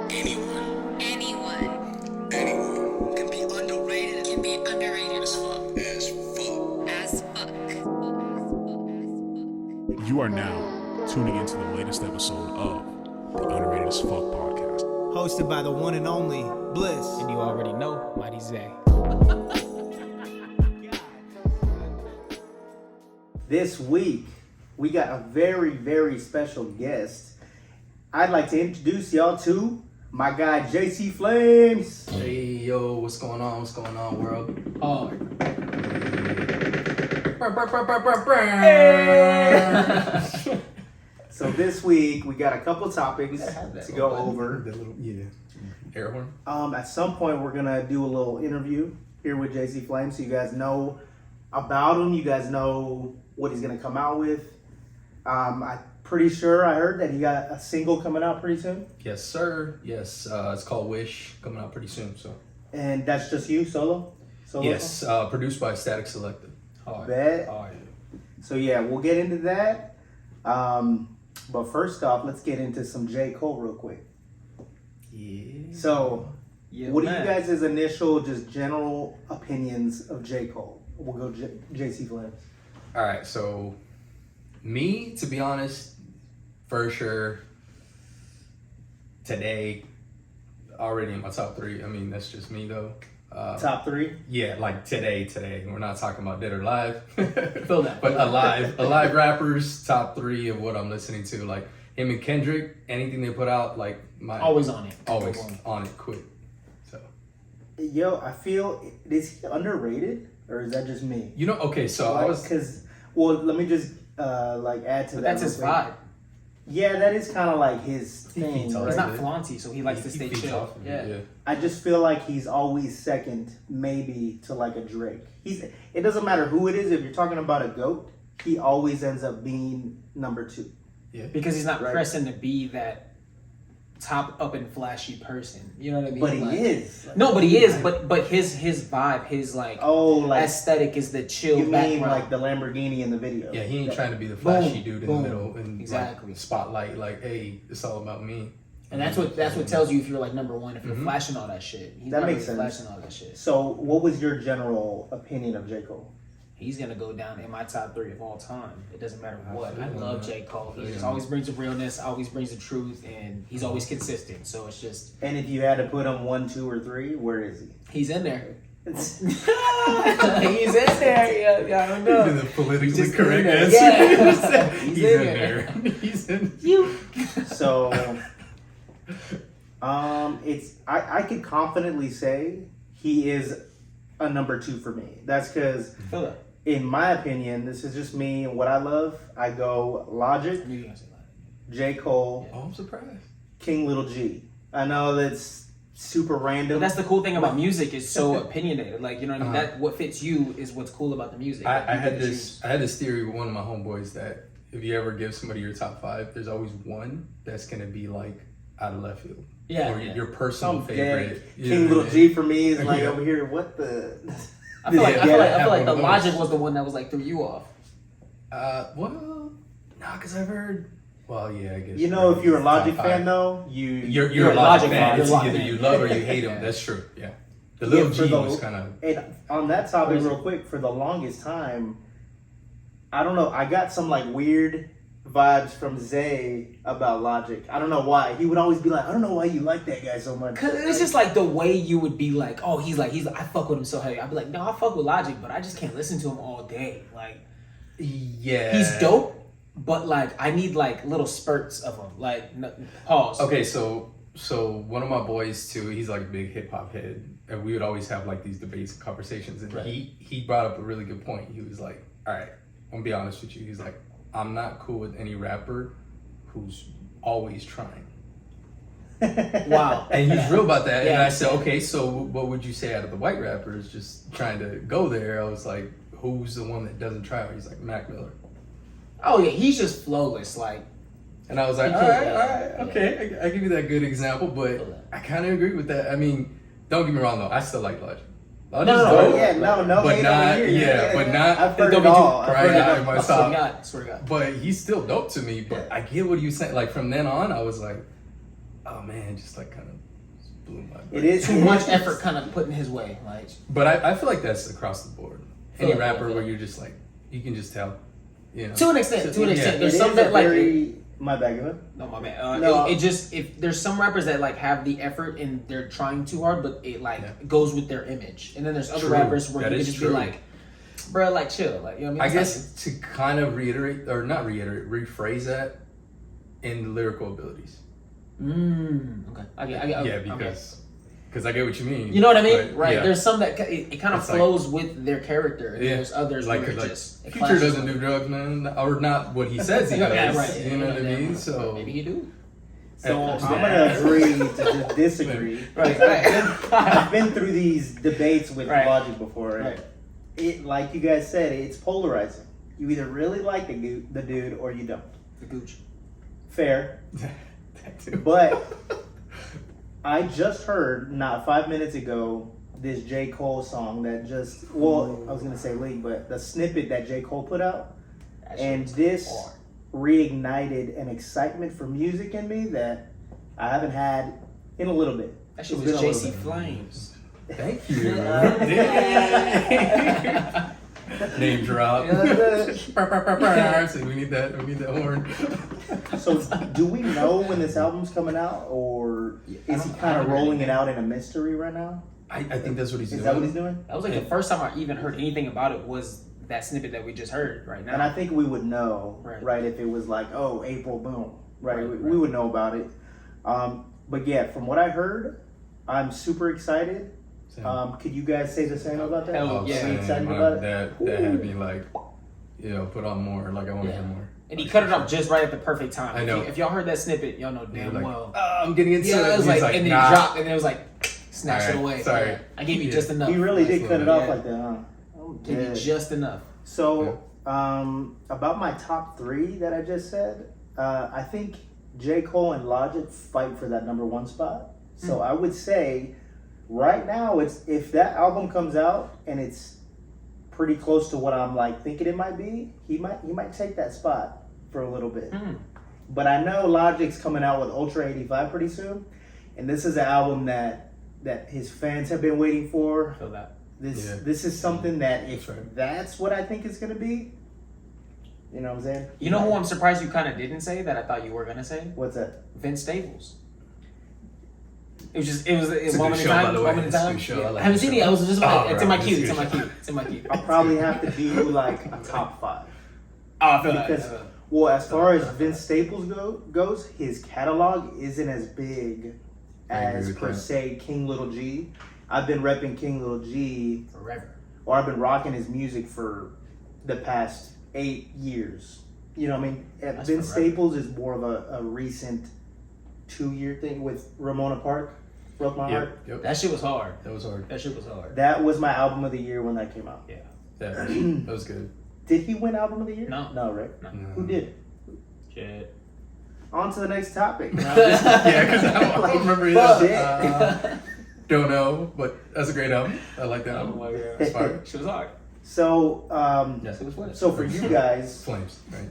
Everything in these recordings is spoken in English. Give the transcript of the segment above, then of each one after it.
Anyone can be underrated. As fuck. As fuck. You are now tuning into the latest episode of the Underrated as Fuck podcast. Hosted by the one and only Bliss. And you already know, Mighty Zay. This week, we got a very, very special guest. I'd like to introduce y'all to my guy, Jacey Flames. Hey, yo, what's going on? What's going on, world? Oh, So this week, we got a couple topics to go over. Air horn. At some point, we're gonna do a little interview here with Jacey Flames, so you guys know about him. You guys know what he's gonna come out with. I'm pretty sure I heard that he got a single coming out pretty soon, Yes, sir. Yes, it's called Wish, coming out pretty soon. So and that's just you solo. yes, produced by Static Selected. Bet. Oh, yeah. So yeah, we'll get into that. But first off, let's get into some J Cole real quick. Yeah. So, yeah, what are man. you guys' initial, just general opinions of J Cole? We'll go JC Flames. All right. So, me, to be honest, for sure, today, already in my top three. I mean, that's just me though. Top three? Yeah, like today. We're not talking about dead or alive. Feel that. But alive rappers, top three of what I'm listening to. Like him and Kendrick, anything they put out, like Always on it. always on it, quick. So Yo, I feel, is he underrated? Or is that just me? you know, okay, so I was well, let me just add to But that. that's his real quick. vibe. Yeah, that is kind of like his thing, feeds off right? He's not Right. flaunty, so he likes to stay feeds chill. off of it, Yeah. I just feel like he's always second, maybe, to like a Drake. It doesn't matter who it is. If you're talking about a GOAT, he always ends up being number two. Because he's not Right. pressing to be that top up and flashy person. You know what I mean? But he Like- is. No, but he is. But his vibe, his like Like aesthetic is the chill you mean background. like the Lamborghini in the video? Yeah, he ain't trying to be the flashy Boom, dude in boom. the middle and Exactly. like spotlight. Like, hey, it's all about me. And that's what tells you if you're like number one, if you're Mhm. flashing all that shit. He's That not makes really sense. flashing all that shit. So, what was your general opinion of J Cole? He's gonna go down in my top three of all time. It doesn't matter what. I Absolutely. love J. Cole. He just Yeah. always brings the realness, always brings the truth, and he's always consistent. So it's just And if you had to put him 1, 2, or 3, where is he? he's in there. He's in there. Yeah, I don't know. The politically He's just correct in there. answer. Yeah. He's He's in in there. He's in. You. So, I could confidently say he is a number 2 for me. That's because, Feel that. in my opinion, this is just me and what I love. I go I Logic, knew you were gonna say that. J Cole, Oh, I'm surprised. King Little G. I know that's super random. But that's the cool thing about music is so opinionated. Like, you know what I mean? Uh-huh. That what fits you is what's cool about the music. Like, I you had can this theory with one of my homeboys that if you ever give somebody your top 5, there's always one that's gonna be like out of left field. Yeah, Or yeah. your personal Some favorite. dead You King know Little what I mean? G for me is like Yeah. over here. What the? I feel like Yeah, I feel have like one the of those. Logic was the one that was like threw you off. Well, nah, because I've heard. Well, yeah, I guess. You know, if you're a Logic top fan 5. though, You're a Logic fan. It's You're either Logic you fan. love or you hate him. That's true. Yeah. The Yeah, little for G the- was kind of. And on that topic, Crazy. real quick, for the longest time, I don't know. I got some like weird vibes from Zay about Logic. I don't know why. He would always be like, I don't know why you like that guy so much. Cause it's just like the way you would be like, oh, he's like, I fuck with him so heavy. I'd be like, no, I fuck with Logic, but I just can't listen to him all day. Like, Yeah. he's dope, but like, I need like little spurts of him. Like, pause. Okay, so one of my boys too, he's like a big hip hop head, and we would always have like these debates and conversations. And Right. he brought up a really good point. He was like, "All right, I'm gonna be honest with you." He's like, "I'm not cool with any rapper who's always trying." Wow. And he's real about that. And Yeah. I said, "Okay, so what would you say out of the white rappers just trying to go there?" I was like, "Who's the one that doesn't try?" He's like, "Mac Miller." Oh yeah, he's just flawless. Like, And I was like, He all could, right, yeah. okay, I give you that good example, but I kind of agree with that. I mean, don't get me wrong though, I still like Logic. Logic's No, dope, yeah, no, but hate not, over here. yeah, but not. I've heard Don't it be all. too- I've right heard it now all. in my I swear to top. God, I swear to God. But he's still dope to me. But I get what you saying. Like from then on, I was like, oh man, just like kind of blew my brain. It is Too much effort kind of put in his way. Like, But I feel like that's across the board. Any Yeah, rapper yeah. where you're just like, you can just tell. You know? to an extent. To an Yeah. extent. It There's is some a that like. very, my bad, go ahead. No, my bad. No. It just if there's some rappers that like have the effort and they're trying too hard, but it like Yeah. goes with their image. And then there's other True. rappers where That you can is just true. be like, bro, like chill, like you know what I I mean. guess to kind of reiterate, or not reiterate, rephrase that in lyrical abilities. Okay. Yeah, okay. because I get what you mean. You know what I mean, but, right? yeah. There's some that it kind of It's like- flows with their character, and Yeah. there's others like, where it like just it Future clashes doesn't with do drugs, man, or not what he says he does. Yeah, right. You know what I mean? Right. So maybe you do. So Yeah. I'm gonna agree to just disagree. Right. I've been through these debates with Right. Logic before. Right. It, like you guys said, it's polarizing. You either really like the dude or you don't. The gooch. Fair, that too. but I just heard not 5 minutes ago this J Cole song that just I was gonna say leak, but the snippet that J Cole put out, That shit and was this hard. reignited an excitement for music in me that I haven't had in a little bit. That shit It's was been a little Jacey bit. Flames. Thank you. Name drop. So we need that. We need that horn. So, do we know when this album's coming out, or is he kind of rolling it out in a mystery right now? I think that's what he's Is doing. that what he's doing? That was like the first time I even heard anything about it was that snippet that we just heard right now. And I think we would know, Right. right, if it was like, oh, April, boom, right? Right, we right. would know about it. But yeah, from what I heard, I'm super excited. Same. Could you guys say the same about that? Hell Oh, yeah. same. Excited about it? That had me like, put on more. Like I want to Yeah. hear more. And he cut it off just right at the perfect time. I know. If y'all heard that snippet, y'all know damn Like, well. I'm getting into Yeah, it. it was He's like, and then nah. he dropped, and then it was like, snatched Alright, it away. sorry. Yeah. I gave you Yeah. just enough. He really did cut it off Yeah. like that, huh? Oh, Gave you dead. just enough. So, about my top three that I just said, I think J. Cole and Logic fight for that number one spot. So I would say, right now, if that album comes out and it's pretty close to what I'm like thinking it might be, he might take that spot for a little bit. But I know Logic's coming out with Ultra 85 pretty soon, and this is an album that his fans have been waiting for. Feel that. This is something that if That's right. that's what I think it's gonna be, you know what I'm saying? You know who I'm surprised you kind of didn't say that I thought you were gonna say? What's that? Vince Staples. It was It's a a moment good in show, time. by the way. Moment in It's a time. good show. I Yeah. like I haven't the seen show. it. I was just like, Oh, it's in bro, my queue. it's It's in my good queue. It's in my queue. I'll probably have to do like a top five. Oh, I feel that. Because, well, as far as Vince Staples goes, his catalog isn't as big I agree as with per that. se King Little G. I've been repping King Little G, Forever. or I've been rocking his music for the past 8 years. You know what I mean? That's Vince forever. Staples is more of a recent 2-year thing with Ramona Park, Broke My Heart. Yep. That shit was hard. That was hard. That shit was hard. That was my album of the year when that came out. Yeah. That was good. Did he win album of the year? No. No, right? No. Who did? Shit. On to the next topic. Yeah, because I don't remember Fuck either. Don't know, but that's a great album. I like that Oh album. my god. It's fire. Shit was hard. So, Yes. It was what? so for you guys, Flames, right?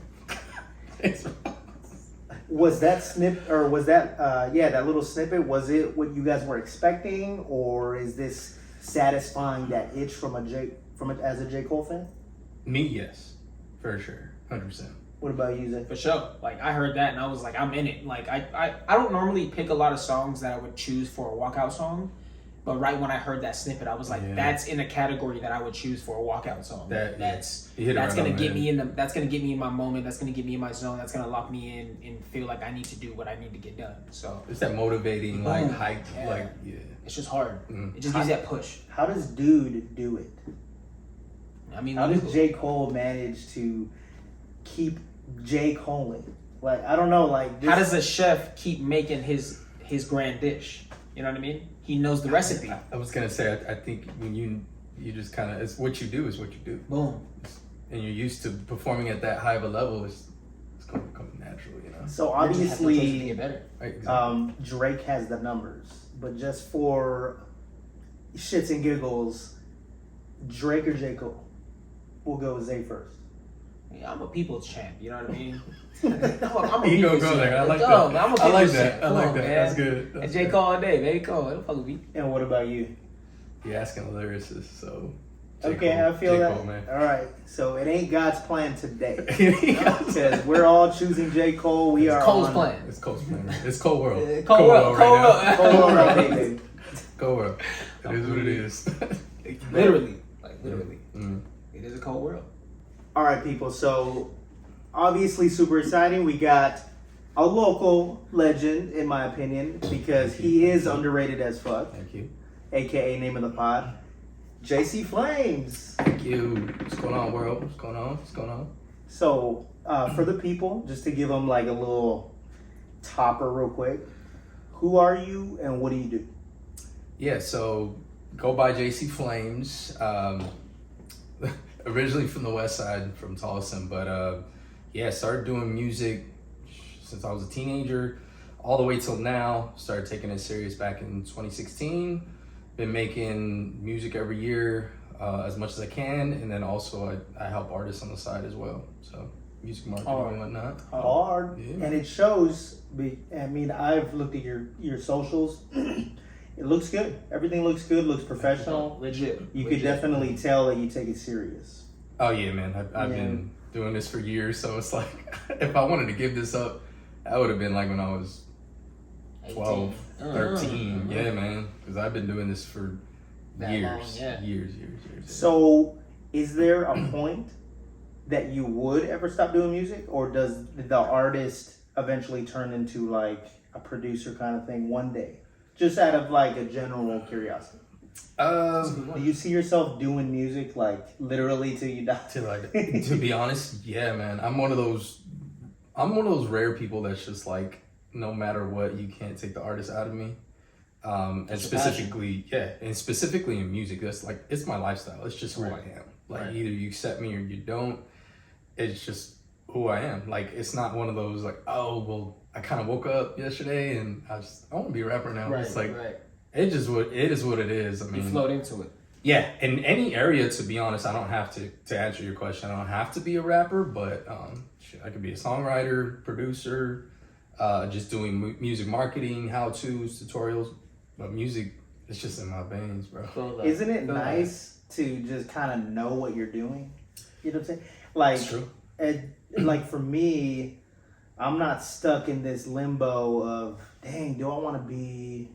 was that that little snippet, was it what you guys were expecting, or is this satisfying that itch as a J. Cole fan? Me, yes, for sure, 100%. What about you, Zay? For sure. Like I heard that and I was like, I'm in it. Like I don't normally pick a lot of songs that I would choose for a walkout song. But right when I heard that snippet, I was like, Yeah. that's in a category that I would choose for a walkout song. That's That's gonna get me in that's gonna get me in my moment, that's gonna get me in my zone, that's gonna lock me in and feel like I need to do what I need to get done. So It's that motivating, like Boom. hype, Yeah. like it's just hard. Mhm. It just gives you that push. How does Dude do it? I mean, How when does you- J. Cole manage to keep J. Coling? Like, I don't know, like this, how does a chef keep making his grand dish? You know what I mean? He knows the recipe. I was gonna say, I think when you just kind of, it's what you do is what you do, Boom. and you're used to performing at that high of a level. It's gonna come natural, you know. so You just have to push it to obviously get better. Right? Exactly. Drake has the numbers, but just for shits and giggles, Drake or J. Cole? We'll go with Zay first. Yeah, I'm a people's champ. You know what I mean? I'm a You go people's there. champ. I like Yo, that. man, I'm a I like people's that. champ. I Come like on, that. man. That's good. That's And J good. Cole all day, man. Cole, don't fuck with me. And what about you? You're asking a lyricist, so. J. Okay, Cole, I feel J. that. Cole, man. All right, so it ain't God's plan today because we're all choosing J. Cole. We are Cole's on playing. It's Cole's plan. It's Cole World. Cole World. right Cole now. World. Cole all day, baby. Cole World. It is what it is. Literally, like literally, Mm. it is a cold world. All right, people. So obviously, super exciting. We got a local legend, in my opinion, because he is underrated as fuck, Thank you. aka name of the pod, Jacey Flames. Thank you. What's going on, world? What's going on? What's going on? So for the people, just to give them like a little topper, real quick. Who are you and what do you do? Yeah, so go by Jacey Flames. Originally from the West Side, from Tolleson, but yeah, started doing music since I was a teenager, all the way till now. Started taking it serious back in 2016. Been making music every year as much as I can, and then also I help artists on the side as well. So music marketing and whatnot. Hard. Yeah. And it shows. I mean, I've looked at your socials. It looks good. Everything looks good. Looks professional. Legit. You could definitely tell that you take it serious. Oh yeah, man. I've been doing this for years, so it's like if I wanted to give this up, that would have been like when I was 12, 13. Yeah, man. Because I've been doing this for That years, long, yeah. years. So, is there a point that you would ever stop doing music, or does the artist eventually turn into like a producer kind of thing one day? Just out of like a general curiosity. Do you see yourself doing music like literally till you die? To be honest, yeah, man. I'm one of those rare people that's just like, no matter what, you can't take the artist out of me. And specifically in music, that's like, it's my lifestyle. It's just who I am. Like either you accept me or you don't. It's just who I am. Like, it's not one of those like, oh, well, I kind of woke up yesterday and I want to be a rapper now. It's like, it is what it is. I mean, You float into it. yeah, in any area, to be honest, I don't have to answer your question. I don't have to be a rapper, but I could be a songwriter, producer, just doing music marketing, how-tos, tutorials. But music, it's just in my veins, bro. Isn't it nice to just kind of know what you're doing? You know what I'm saying? Like, It's true. Like for me, I'm not stuck in this limbo of, dang, do I want to be?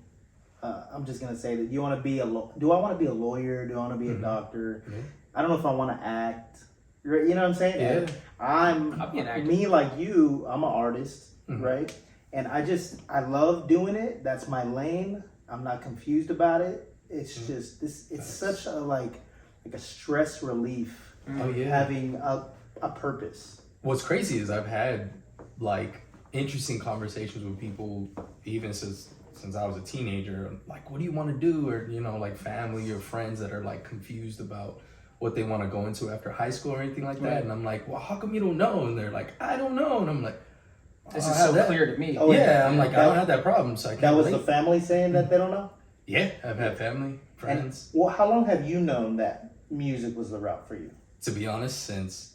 I'm just gonna say that. Do I want to be a lawyer? Do I want to be a doctor? Mm-hmm. I don't know if I want to act. You know what I'm saying? Yeah. I'll be an actor. Me like you. I'm an artist, Mm-hmm. right? And I love doing it. That's my lane. I'm not confused about it. It's Mm-hmm. just this. It's such a like a stress relief Oh yeah. having a purpose. What's crazy is I've had like interesting conversations with people even since I was a teenager. Like, what do you want to do? Or, you know, like family or friends that are like confused about what they want to go into after high school or anything like that. Right. And I'm like, well, how come you don't know? And they're like, I don't know. And I'm like, This I is have so that. clear to me. Oh, Yeah, I'm like, I don't have that problem. So I can't That was the relate. family saying that they don't know. Yeah, I've had family, friends. And well, how long have you known that music was the route for you? To be honest, since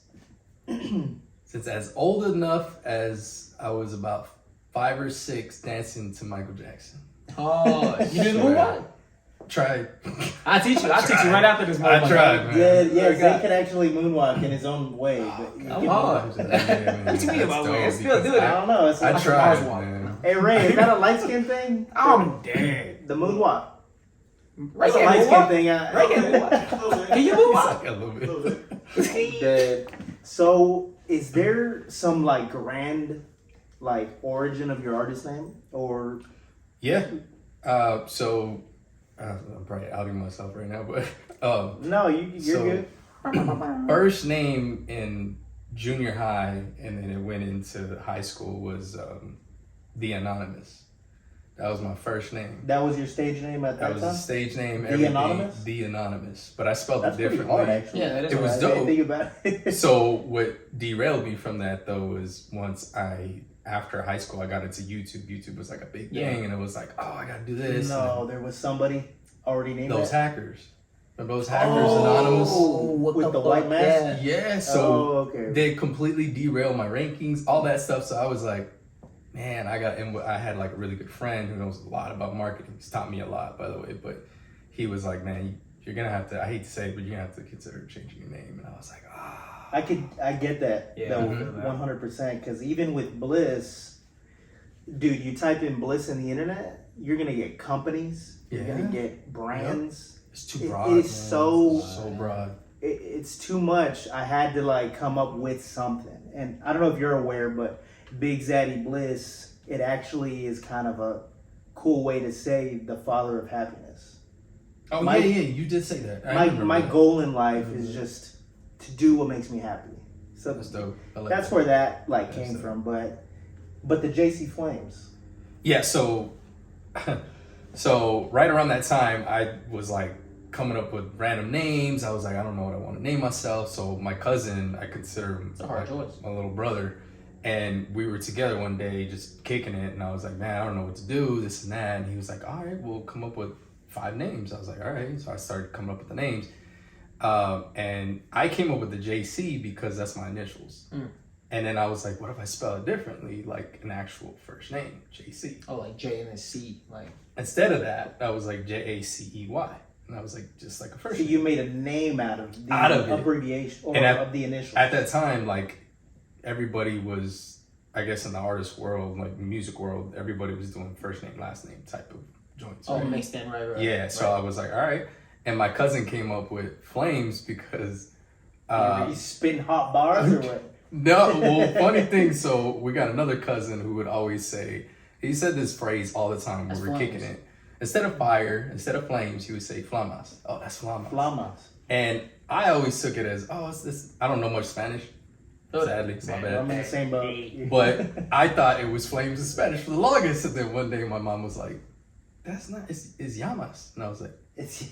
as old enough as I was about 5 or 6 dancing to Michael Jackson. Oh, you do the moonwalk? Tried. I'll teach you right after this moonwalk. I tried, man. Yeah, Very Zay good. can actually moonwalk in his own way. But Come on. Yeah, man, What you mean that's about dope way? Still because do it. I don't know. It's I like, tried, Oswald. man. Hey Ray, is that a light skin thing? I'm dead. The moonwalk. Ray That's a can't light skin moonwalk. thing. Ray can't moonwalk. Can you It's moonwalk? like a little bit. Dead. So, is there some like grand like origin of your artist name, or Yeah. So I'm probably outing myself right now, but no? You're So- good. first name in junior high and then it went into high school was The Anonymous. That was my first name. That was your stage name at That that was time. the stage name. The everything, Anonymous? The Anonymous. But I spelled That's it pretty differently. hard, actually. Yeah, that is It was right. dope. Think about it. So what derailed me from that though was once after high school I got into YouTube. YouTube was like a big Yeah. thing and it was like, oh, I gotta do this. No, there was somebody already named Those that. hackers. Remember those Hackers Anonymous? what with the white mask? Yeah, so okay. they completely derailed my rankings, all that stuff. So I was like, man, I had like a really good friend who knows a lot about marketing. He's taught me a lot, by the way. But he was like, man, you're gonna have to. I hate to say it, but you're gonna have to consider changing your name. And I was like, ah. I get that. Yeah, though, mhm. 100%. Because even with Bliss, dude, you type in Bliss in the internet, you're gonna get companies. You're Yeah. gonna get brands. It's too broad. It is man. so broad. It's too much. I had to like come up with something. And I don't know if you're aware, but Bigzaddybliss, it actually is kind of a cool way to say the father of happiness. Oh My- yeah, you did say that. I remember My that. goal in life is just to do what makes me happy. So That's dope. I like that's that. where that like That's came dope. from. But the Jacey Flames. Yeah, so right around that time, I was like coming up with random names. I was like, I don't know what I want to name myself. So my cousin, I consider him a hard like choice. my little brother, and we were together one day just kicking it, and I was like, man, I don't know what to do, this and that, and he was like, all right, we'll come up with 5 names. I was like, all right, so I started coming up with the names, and I came up with the JC because that's my initials. And then I was like, what if I spell it differently, like an actual first name, JC? Oh, like J and a C, like. Instead of that, I was like Jacey. And I was like, just like a first So name. you made a name out of the Out of it. abbreviation or And of the initials. At that time, like, everybody was, I guess in the artist world, like music world, everybody was doing first name, last name type of joints. Oh, right? mixed in, right. Yeah, so I was like, all right. And my cousin came up with Flames because... you spitting hot bars or what? No, well, funny thing, so we got another cousin who would always say, he said this phrase all the time when That's we were kicking flames. it. Instead of fire, instead of flames, he would say flamas. Oh, that's flamas. Flamas. And I always took it as, oh, it's this. I don't know much Spanish, sadly, my I'm bad. in the same boat. But I thought it was flames in Spanish for the longest. And then one day my mom was like, that's not, it's llamas. And I was like, It's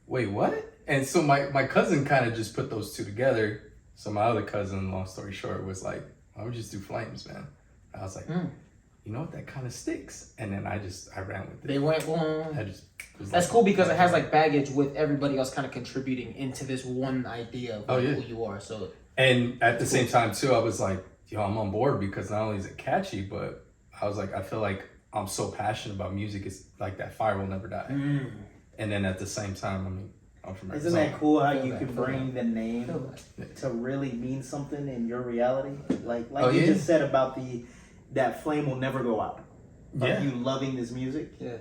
wait, what? And so my cousin kind of just put those two together. So my other cousin, long story short, was like, why don't we just do flames, man? I was like, you know what, that kind of sticks. And then I ran with it. They went, I just was that's like, cool because it has like baggage with everybody else kind of contributing into this one idea of Oh, yeah. who you are. So And at the same time too, I was like, yo, I'm on board because not only is it catchy, but I was like, I feel like I'm so passionate about music. It's like that fire will never die. And then at the same time, I mean, I'm from Isn't Arizona. that cool how Feel you that, can feel bring the name Feel to really mean something in your reality? Like Oh, you yeah. just said about that flame will never go out. Yeah. Of you loving this music. yeah.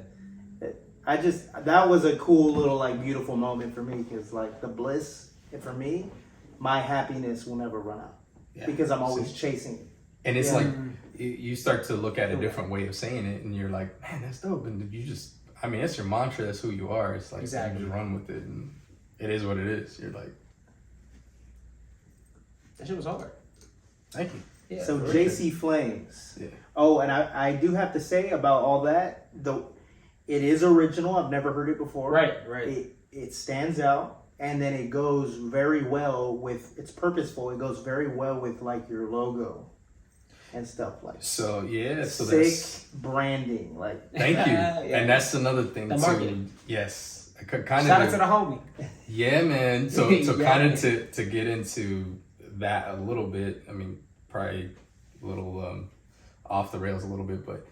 That was a cool little like beautiful moment for me because like the bliss, and for me, my happiness will never run out Yeah. because I'm always chasing it. And it's Yeah. like, you start to look at a different way of saying it and you're like, man, that's dope. And you just, I mean, that's your mantra. That's who you are. It's like, Exactly. you just run with it and it is what it is. You're like, That shit was hard. thank you. Yeah. So very JC Flames. Yeah. Oh, and I do have to say about all that, though, it is original. I've never heard it before. Right. It stands out, and then it goes very well with. It's purposeful. It goes very well with like your logo and stuff like. So, yeah. So Sick branding, like. thank you. Yeah. And that's another thing The too. marketing. Yes. Kind Shout out of. to the homie. Yeah, man. So Yeah. kind of to get into that a little bit. I mean, probably a little off the rails a little bit, but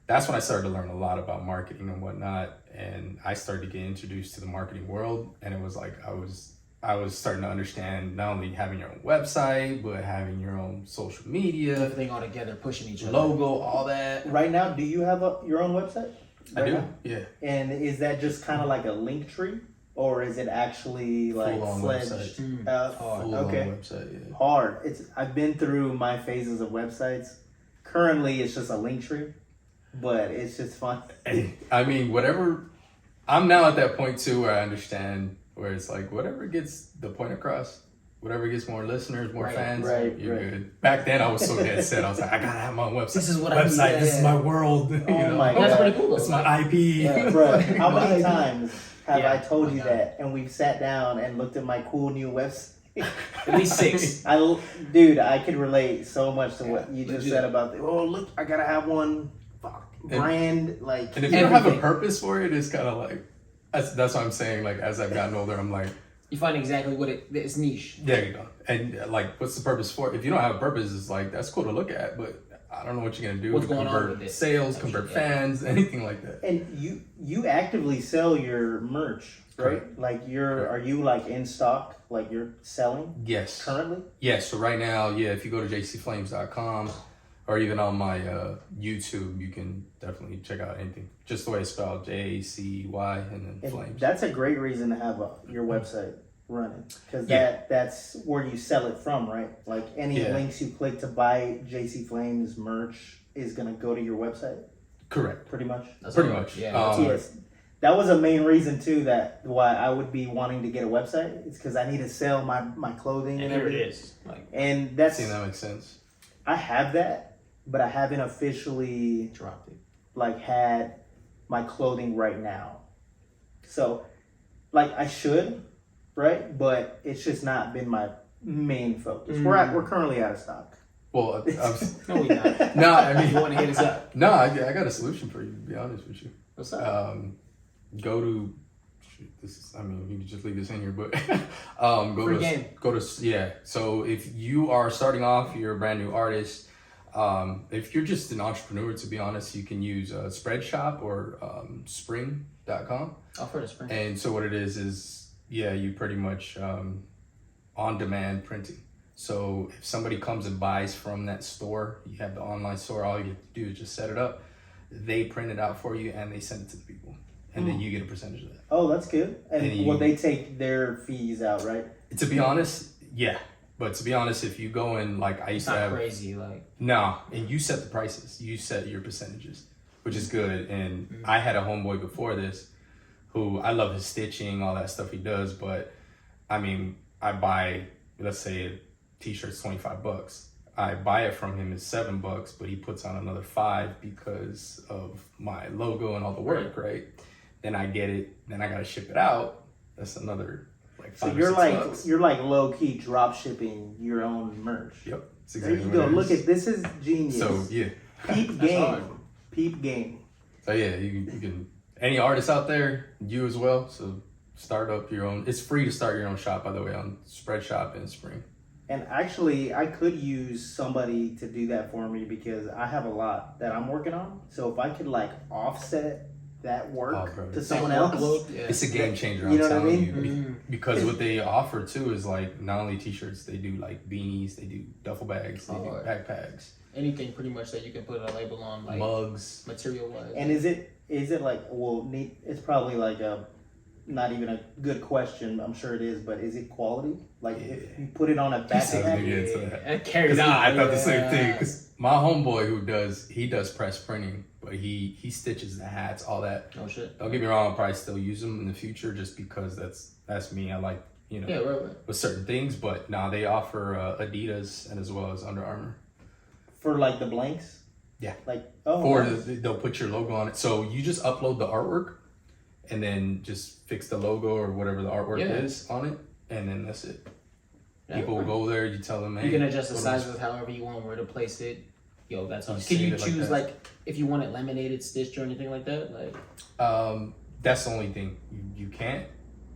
that's when I started to learn a lot about marketing and whatnot. And I started to get introduced to the marketing world, and it was like I was starting to understand not only having your own website, but having your own social media, Everything all together, pushing each other. logo, all that. Right now, do you have your own website? I Right do. now? Yeah. And is that just kind of like a link tree, or is it actually like Full-on fledged? website. Hard. Okay. Website. Yeah. Hard. I've been through my phases of websites. Currently, it's just a link tree, but it's just fun. I mean, whatever. I'm now at that point too where I understand where it's like whatever gets the point across, whatever gets more listeners, more Right, fans, right, you're right. good. Back then, I was so dead set. I was like, I gotta have my own website. This is what I need, website. This is yeah. my world. you know? my That's God. pretty cool. It's Though. my IP. Yeah, bro, how many times have Yeah. I told Oh my you God. that? And we've sat down and looked at my cool new website. At least 6. Dude, I could relate so much to what you just legit. said about oh look, I gotta have one brand like And if you don't have a Everything. purpose for it, it's kind of like, That's what I'm saying. Like as I've gotten older, I'm like, You find exactly what it's niche. there you go. And like, what's the purpose for it? If you don't have a purpose, it's like that's cool to look at, but I don't know what you're gonna do. What's going on convert with it? sales, convert fans, anything like that. And you actively sell your merch, right? Correct. Like are you like in stock? Like you're selling Yes. currently? Yes. So right now, yeah, if you go to jcflames.com or even on my YouTube, you can definitely check out anything. Just the way it's spelled, JACY and then And Flames. that's a great reason to have your website running, because Yeah. that's where you sell it from, right? Like any Yeah. links you click to buy JC Flames merch is gonna go to your website, Correct. pretty much. That's Pretty all- much. Yeah. Yes, that was a main reason too that why I would be wanting to get a website. It's because I need to sell my clothing And there it everything. is. Like And that's See, that makes sense. I have that, but I haven't officially dropped it. like had my clothing right now. So like I should, right? But it's just not been my main focus. We're currently out of stock. Well, No, we not. no, I mean, You want to hit us up? no, I got a solution for you. To be honest with you. What's up? Go to this is, I mean, you can just leave this in here, but Free game. go to yeah. So if you are starting off, you're a brand new artist. If you're just an entrepreneur, to be honest, you can use Spreadshop or spring.com. Oh, for the spring. And so what it is yeah, you pretty much on demand printing. So if somebody comes and buys from that store, you have the online store, all you have to do is just set it up. They print it out for you and they send it to the people. And then you get a percentage of that. Oh, that's good. And And will you- they take their fees out, right? To be honest, yeah. But to be honest, if you go in, like I used It's to not have, crazy. Like no, and you set the prices, you set your percentages, which is good. And I had a homeboy before this who I love his stitching, all that stuff he does. But I mean, I buy, let's say a t-shirt's $25. I buy it from him at $7, but he puts on another $5 because of my logo and all the work, right? Then I get it, then I gotta ship it out. That's another like So $5 or you're $6. you're like low key drop shipping your own merch. Yep. That's There exactly you what go. it Look is. at this is genius. So yeah. Peep That's game. hard. Peep game. So yeah, you can any artists out there, you as well. So start up your own. It's free to start your own shop, by the way, on Spreadshop and Spring. And actually, I could use somebody to do that for me because I have a lot that I'm working on. So if I could like offset that work Oh, bro, to it's someone That else, workload, yeah. It's a game changer. You I'm know what I telling mean? you, because what they offer too is like not only t-shirts, they do like beanies, they do duffel bags, they do Oh, backpacks, Anything pretty much that you can put a label on, like mugs. material wise. and is it like it's probably like a not even a good question. I'm sure it is, but is it quality? Like if you put it on a I was gonna backpack, get into that. It carries Because on. I thought the same thing. Yeah. Because my homeboy he does press printing, but he stitches the hats, all that. Oh shit. Don't get me wrong, I'll probably still use them in the future just because that's me. I like, you know, Yeah, right. with certain things, but now they offer Adidas and as well as Under Armour. for like the blanks. Yeah. Like oh. Or nice. they'll put your logo on it. So you just upload the artwork and then just fix the logo or whatever the artwork Yeah. is on it, and then that's it. Yeah, People will right. go there, you tell them, hey. You can adjust the what size is- of it however you want, where to place it. Yo, that's on. You Can see you it like choose that. like if you want it laminated, stitched, or anything like that? Like That's the only thing. You can't.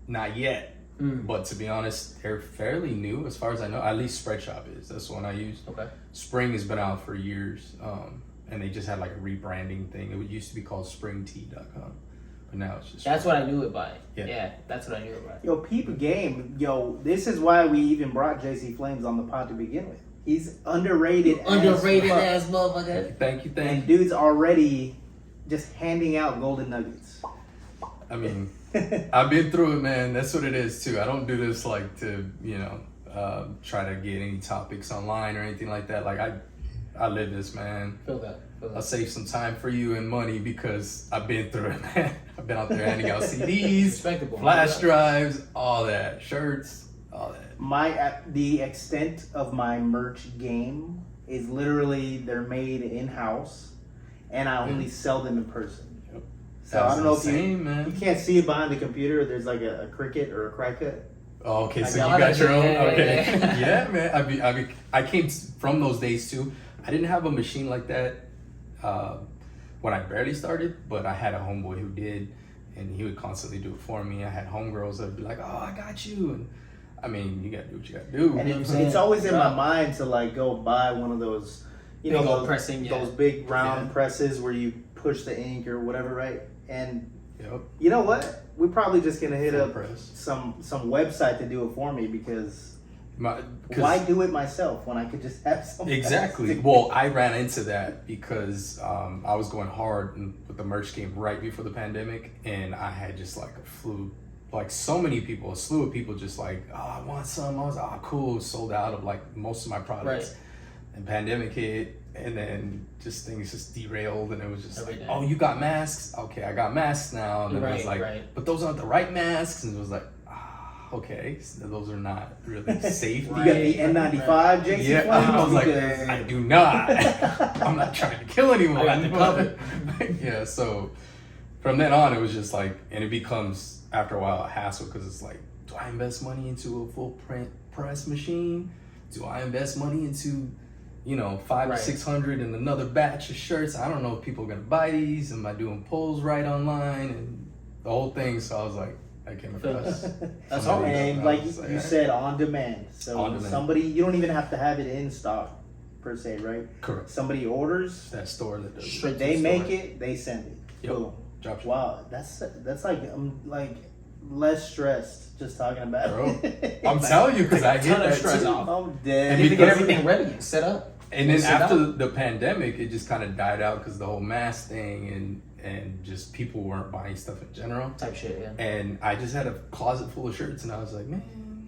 Not yet. But to be honest, they're fairly new as far as I know. At least Spreadshop is. That's the one I use. okay. Spring has been out for years. And they just had like a rebranding thing. It used to be called springtea.com. But now it's just That's what I knew it by. Yeah. Yeah, that's what I knew it by. Yo, peep game. Yo, this is why we even brought JC Flames on the pod to begin with. He's underrated. Underrated fuck. ass motherfucker. Thank you. And dude's already just handing out golden nuggets. I mean, I've been through it, man. That's what it is too. I don't do this like to, try to get any topics online or anything like that. Like I live this, man. Feel that. I'll save some time for you and money because I've been through it, man. I've been out there handing out CDs, Respectable. flash drives, all that, shirts, all that. The extent of my merch game is literally they're made in house, and I only sell them in person. Yep. So I don't know if Insane, man. you can't see it behind the computer. There's like a cricket or a cry cut. Oh, okay, so got you got it. your own. Yeah, Okay, yeah. yeah, man. I came from those days too. I didn't have a machine like that when I barely started, but I had a homeboy who did, and he would constantly do it for me. I had homegirls that would be like, "Oh, I got you," and I mean, you gotta do what you gotta do. And You know what I'm saying? it's always in my mind to like go buy one of those, you know, Big old those, pressing, yeah. those big round Yeah. presses where you push the ink or whatever, right? And Yep. you know what? We're probably just gonna hit Full up press. some website to do it for me because My, 'cause- why do it myself when I could just have somebody Exactly. else do it? Well, I ran into that because I was going hard with the merch game right before the pandemic, and I had just like a slew of people just like, "Oh, I want some." I was like, "Oh, cool." Sold out of like most of my products. Right. And pandemic hit, and then just things just derailed, and it was just like, Everything. "Oh, you got masks? Okay, I got masks now." And then it was Right, like, right. "But those aren't the right masks," and it was like, okay, so those are not really safe. You got the N95, Jacey Yeah, Flames? I was like, Because- I do not. I'm not trying to kill anyone. I got the cover. Yeah, so from then on, it was just like, and it becomes after a while a hassle because it's like, do I invest money into a full print press machine? Do I invest money into, you know, 500 Right. or 600 and another batch of shirts? I don't know if people are gonna buy these. Am I doing polls right online and the whole thing? So I was like, I came across. That's somebody all. that And I like was you said, on demand. So On demand. somebody, you don't even have to have it in stock per se, right? correct. Somebody orders, That store that does Straight it. they the make store. it, they send it. Yep. Boom. Drop ship. Wow, that's like I'm like less stressed just talking about Bro, it. I'm telling you because I hit Ton of that stress too. off. I'm dead. And You have to get because- everything ready and set up. And then Sit after down. the pandemic, it just kind of died out because the whole mask thing and just people weren't buying stuff in general. Type shit, yeah. And I just had a closet full of shirts, and I was like, man.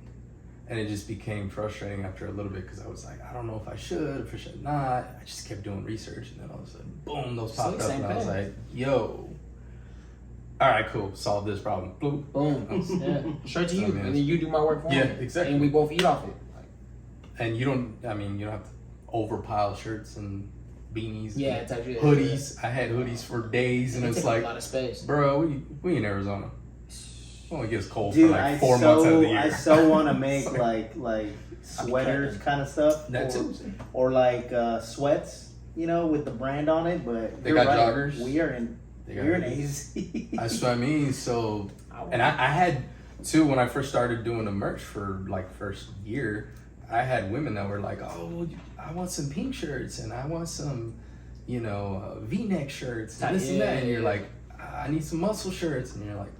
And it just became frustrating after a little bit because I was like, I don't know if I should, if I should not. I just kept doing research, and then all of a sudden, boom, those popped up, Same and I was thing. like, yo, all right, cool, solve this problem. Bloop. Boom. Yeah. Straight to you. I mean, And then you do my work for Yeah, me. exactly. And we both eat off it. Like, And you don't have to overpile shirts and beanies, yeah, and type shit. hoodies. I had hoodies for days, and It it's takes like, a lot of space. bro, we in Arizona. It only gets cold Dude, for like I 4 months out of the so year. I so want to make Sorry. like sweaters camping. kind of stuff. That or, too. or like sweats, you know, with the brand on it. But They you're got right. joggers. We are in. They got We're in hoodies. AZ. That's what I mean. So, and I had too when I first started doing the merch for like first year. I had women that were like, "Oh, I want some pink shirts and I want some, you know, V-neck shirts and this and that." And you're like, "I need some muscle shirts," and you're like,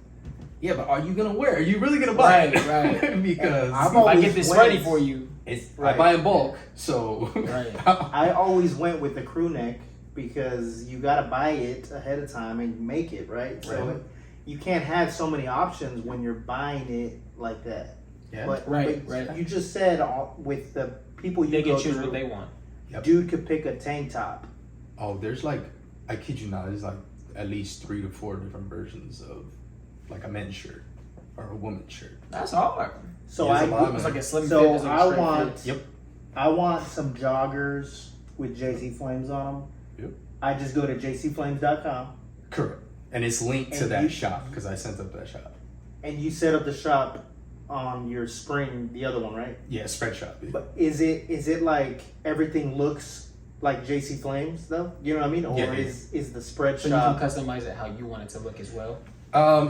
"Yeah, but are you gonna wear? Are you really gonna buy?" Right, right. Because I've If I always get this went- ready for you. it's Right. I buy in bulk, so Right. I always went with the crew neck because you got to buy it ahead of time and make it right. So Right. you can't have so many options when you're buying it like that. yeah. But, Right, but right. you just said with the people you They go can choose through, what they want. Yep. dude could pick a tank top. Oh, there's like, I kid you not, there's like at least 3 to 4 different versions of like a men's shirt or a woman's shirt. That's hard. So Yeah, I it's a lot, It's man. like a slim fit. so it's like a I straight want fit. Yep. I want some joggers with Jacey Flames on them. Yep. I just go to jcflames.com Correct. And it's linked to And that you- shop because I sent up that shop. and you set up the shop on your spring, the other one, right? Yeah, spread shop. Yeah. But is it like everything looks like Jacey Flames though? You know what I mean? Or Yeah. is the spread So you shop? can customize it how you want it to look as well.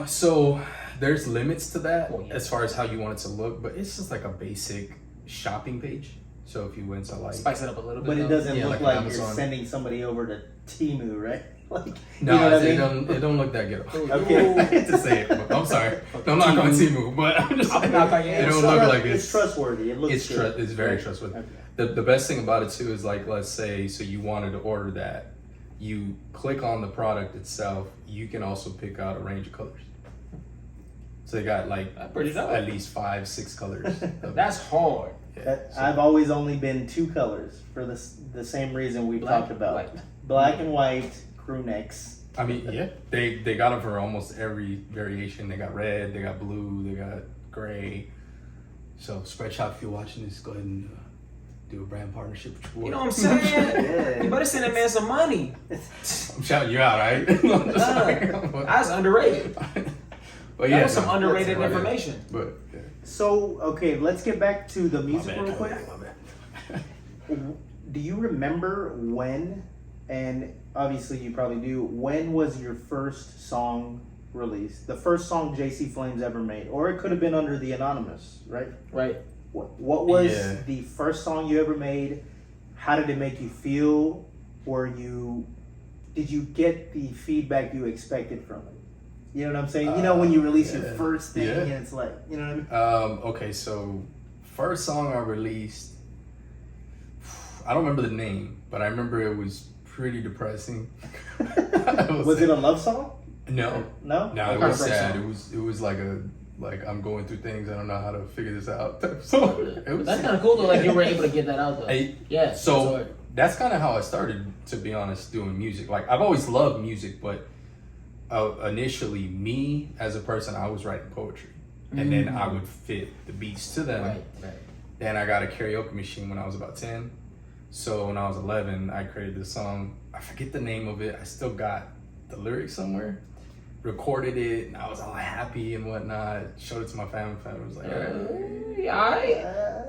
So there's limits to that Oh, yeah. as far as how you want it to look, but it's just like a basic shopping page. So if you went to like, Spice it up a little bit. But it though. doesn't Yeah, look like like an you're Amazon. sending somebody over to Temu, right? Like no, you know what I it mean? don't look that good. Okay. I hate to say it, but I'm sorry. Don't knock on Temu, but I'm just saying, knock on your it ass. don't look like it's trustworthy. It looks it's good. it's very Right. trustworthy. Okay. The best thing about it too is like, let's say, so you wanted to order that, you click on the product itself, you can also pick out a range of colors. So they got like That's pretty dope. at least 5-6 colors. of- That's hard. yeah, That- so- I've always only been 2 colors for the same reason we've Black, talked about. white. Black and white crew necks. I mean, yeah, they got them for almost every variation. They got red, they got blue, they got gray. So Spreadshop, if you're watching this, go ahead and do a brand partnership with your boy. You know what I'm saying? Yeah. You better send that man some money. I'm shouting you out, right? I'm just like- That's underrated. But That was some no, underrated that's what it is. information. But yeah. So okay, let's get back to the My music bad, real quick. my bad. Do you remember when, and obviously you probably do, when was your first song release, the first song Jacey Flames ever made, or it could have been under the anonymous, right? Right. What was Yeah. the first song you ever made? How did it make you feel? Did you get the feedback you expected from it? You know what I'm saying? You know when you release your first thing and it's like, you know what I mean? Okay, so first song I released, I don't remember the name, but I remember it was pretty depressing. Was it a love song? No. No? No, it What was kind of sad. song? It was like I'm going through things, I don't know how to figure this out type of song. It was That's kind of cool though. Like you were able to get that out though. Yeah. So that's kind of how I started, to be honest, doing music. Like I've always loved music, but initially me as a person, I was writing poetry, and then I would fit the beats to them. Right. Then I got a karaoke machine when I was about 10. So when I was 11, I created this song. I forget the name of it. I still got the lyrics somewhere. Recorded it, and I was all happy and whatnot. Showed it to my family. Family was like,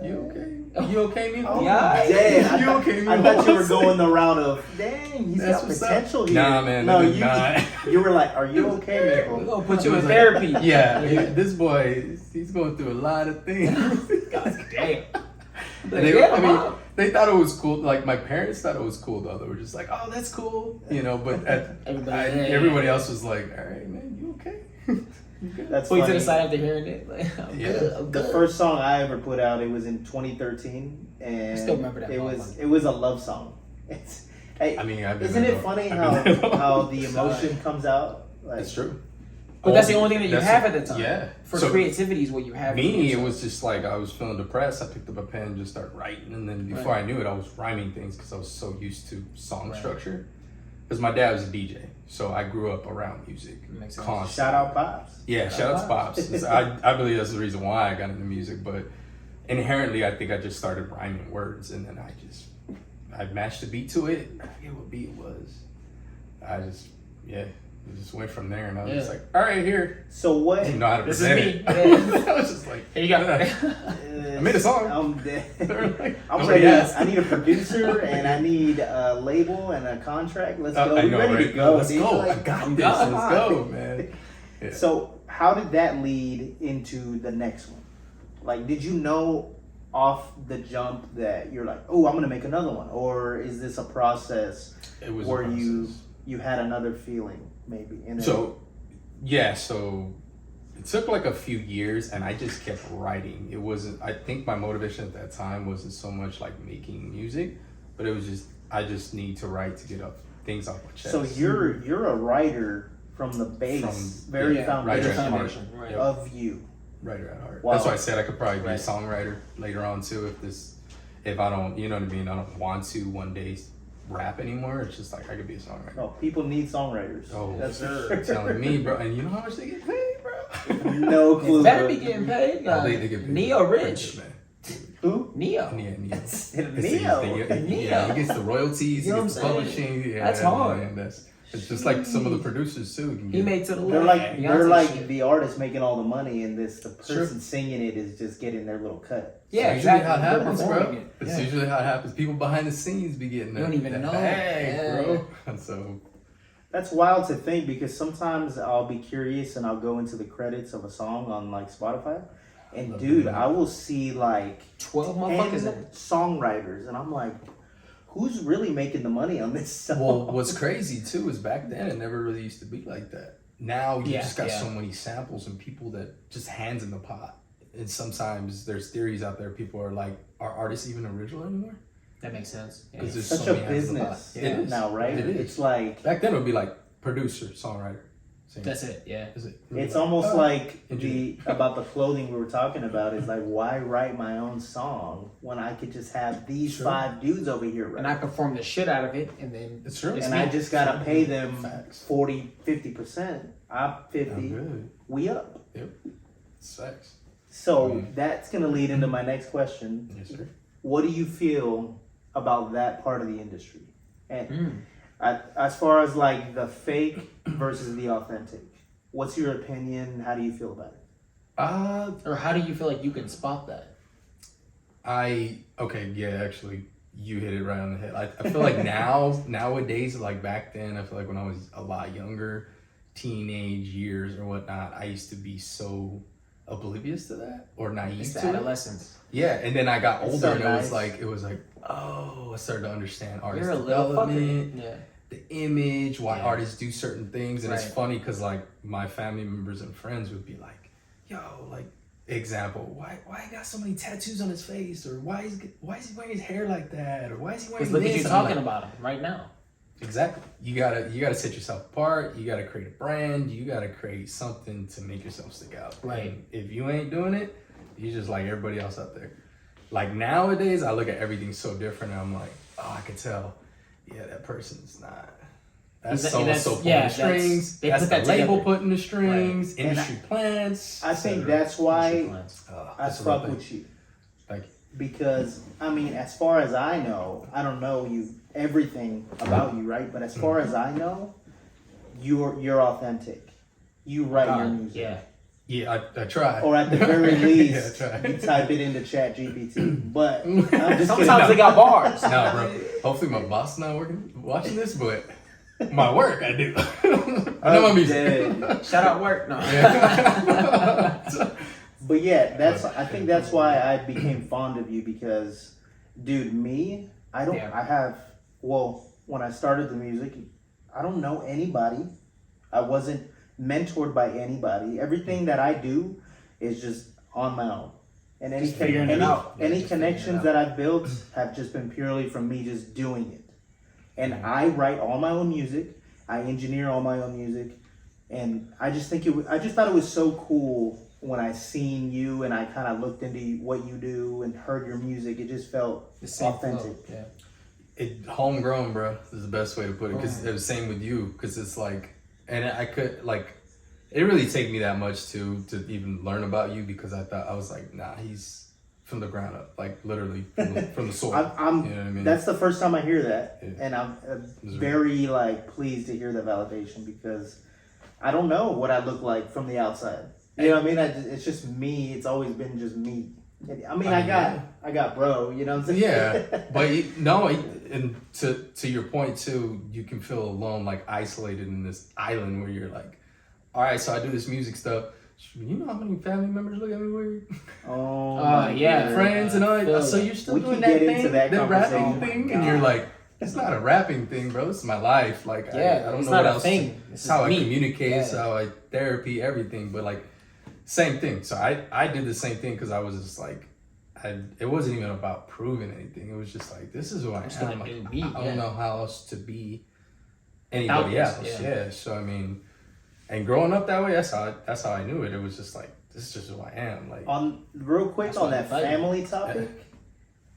"You okay? You okay, Nico? Oh, Yeah. damn. You okay, I Nico?" thought you were going the route of, dang, he's That's got what's potential up. here. Nah, man, No, that is you not. you were like, are you okay, We're Nico? gonna put you in was like, therapy. Yeah, this boy, he's going through a lot of things. God damn. They thought it was cool. Like my parents thought it was cool though. They were just like, "Oh, that's cool," you know. But everybody else was like, "All right, man, you okay?" You good? That's Point to funny. the side after hearing it. Like, I'm Yeah. good. I'm The good. first song I ever put out, it was in 2013, and I still remember that It motherfucker. was a love song. It's, hey, I mean, I've been isn't there it though. funny I've been there though. how the emotion comes out? Like, It's true. But that's the only thing that you That's have it. at the time. Yeah. For So, creativity is what you have. me, it was just like I was feeling depressed. I picked up a pen and just started writing, and then before Right. I knew it, I was rhyming things because I was so used to song Right. structure. Because my dad was a DJ, so I grew up around music. Makes sense. Constantly. shout out Pops. Yeah, shout out to Pops. I believe that's the reason why I got into music, but inherently, I think I just started rhyming words, and then I matched the beat to it. I forget what beat it was. It just went from there, and I was just Yeah. like, all right, here. So what? I didn't know how to This is present me. it. I was just like, Here you go. I made a song. I'm dead. They're like, I'm nobody ready. asked. I need a producer and I need a label and a contract. Let's go. I We're know, ready right? to go. Let's dude. go. Like, I got I'm this. done. Let's go, man. Yeah. So how did that lead into the next one? Like, did you know off the jump that you're like, oh, I'm gonna make another one, or is this a process It was a where process. you had another feeling maybe? And then- So it took like a few years, and I just kept writing. It wasn't, I think my motivation at that time wasn't so much like making music, but it was just, I just need to write to get up things off my chest. so you're a writer from the base, From- very yeah, foundation writer at heart. Right. of you. Writer at heart. Wow. That's why I said I could probably be Right. a songwriter later on too, if I don't, you know what I mean, I don't want to one day rap anymore. It's just like I could be a songwriter. Oh, people need songwriters. Oh, That's you're telling me, bro. And you know how much they get paid, bro? No clue. They better bro. be getting paid. Oh, they get paid. Neo rich. Man. Who? Neo. Neo. Neo. Yeah, he gets the royalties, You know he what gets the I'm saying? publishing. Yeah, That's hard. Man, it's just like some of the producers too. Can He get- made to the They're left. like Beyonce they're like shit. the artist making all the money, and the Sure. person singing it is just getting their little cut. Yeah, It's usually exactly. how it They're happens, performing bro. it. It's Yeah. usually how it happens. People behind the scenes be getting You don't even that know. bag, Yeah. bro. So That's wild to think, because sometimes I'll be curious and I'll go into the credits of a song on like Spotify, and dude, I will see like 12 10 motherfuckers in it. songwriters, and I'm like, who's really making the money on this song? well, what's crazy too is back then it never really used to be like that. Now you Yeah, just got yeah. so many samples and people that just hands in the pot. And sometimes there's theories out there. People are like, are artists even original anymore? That makes sense. Yeah. Because there's Such so a many hands in the pot. business It is now, right? It is. It's like Back then it would be like producer, songwriter, singer. That's it. Yeah. Is it? it's almost like engineer. about the clothing we were talking about is like, why write my own song when I could just have these Sure. 5 dudes over here And I right? perform the shit out of it, and then It's true. And I just gotta pay them Facts. 40-50%. I'm I'm 50. good. We up. It's facts. So that's gonna lead into my next question. Yes, sir. What do you feel about that part of the industry? And Mm. as far as like the fake versus the authentic, what's your opinion? How do you feel about it? or how do you feel like you can spot that? Actually, you hit it right on the head. I feel like nowadays, like back then, I feel like when I was a lot younger, teenage years or whatnot, I used to be so oblivious to that or naive It's the to it. adolescence. Yeah, and then I got It's older so and nice. it was like, oh, I started to understand artist You're a little development, fucker. Yeah. the image, why Yeah. artists do certain things, and it's Right. funny because like my family members and friends would be like, yo, like example, why he got so many tattoos on his face, or why is he wearing his hair like that, or why is he wearing Because look at this? you And I'm talking like, about him right now. exactly. You gotta set yourself apart. You gotta create a brand. You gotta create something to make yourself stick out. Right. And if you ain't doing it, you just like everybody else out there. Like nowadays, I look at everything so different, and I'm like, oh, I can tell. Yeah, that person's not. That's And so and that's- so pulling yeah, the strings. they That's put the that label together. putting the strings. And Industry plans. I think etc. that's why I That's a real fuck thing. with you. Thank you. Because I mean, as far as I know, I don't know you everything about you, right? But as far as I know, you're authentic. You write your music, Yeah. Yeah, I try. or at the very least, Yeah, I try. you type it into Chat GPT. But I'm just kidding. Sometimes they got bars. No, bro. Hopefully my boss not watching this, but my work I do. I know my music. dead. Shout out work. No. But yeah, I think that's why I became fond of you because, dude, me, when I started the music, I don't know anybody. I wasn't mentored by anybody. Everything that I do is just on my own. And any Just figuring it out. Yeah, any just figuring it connections out. that I've built have just been purely from me just doing it. And I write all my own music. I engineer all my own music. And I just think I just thought it was so cool when I seen you and I kind of looked into what you do and heard your music. It just felt The same authentic. flow. Yeah. It homegrown, bro, is the best way to put it. Because it was same with you. Because it's like, and I could like, it really take me that much to even learn about you because I was like, nah, he's from the ground up, like literally from the soil. I'm you know what I mean? That's the first time I hear that, Yeah. and I'm It's very like pleased to hear the validation because I don't know what I look like from the outside. You know what I mean? It's just me. It's always been just me. I mean, I got bro. You know what I'm saying? Yeah, but and to your point too, you can feel alone, like isolated in this island where you're like, all right, so I do this music stuff. You know how many family members look at me weird? Oh, yeah. Friends and all. Feel So that. you're still We doing can that get thing, into that the rapping conversation. thing, Oh and my you're God. like, it's not a rapping thing, bro. It's my life. Like, Yeah, I don't it's know not what a else. thing. It's This how is I me. communicate. It's Yeah. how I therapy everything. But like, same thing. So I did the same thing because I was just like, it wasn't even about proving anything. It was just like, this is who I just am. gonna Like, do me, I don't yeah. know how else to be anybody Without else. this, Yeah. So I mean, and growing up that way, that's how I knew it. It was just like, this is just who I am. Like, On real quick That's on why that I fight you. family topic,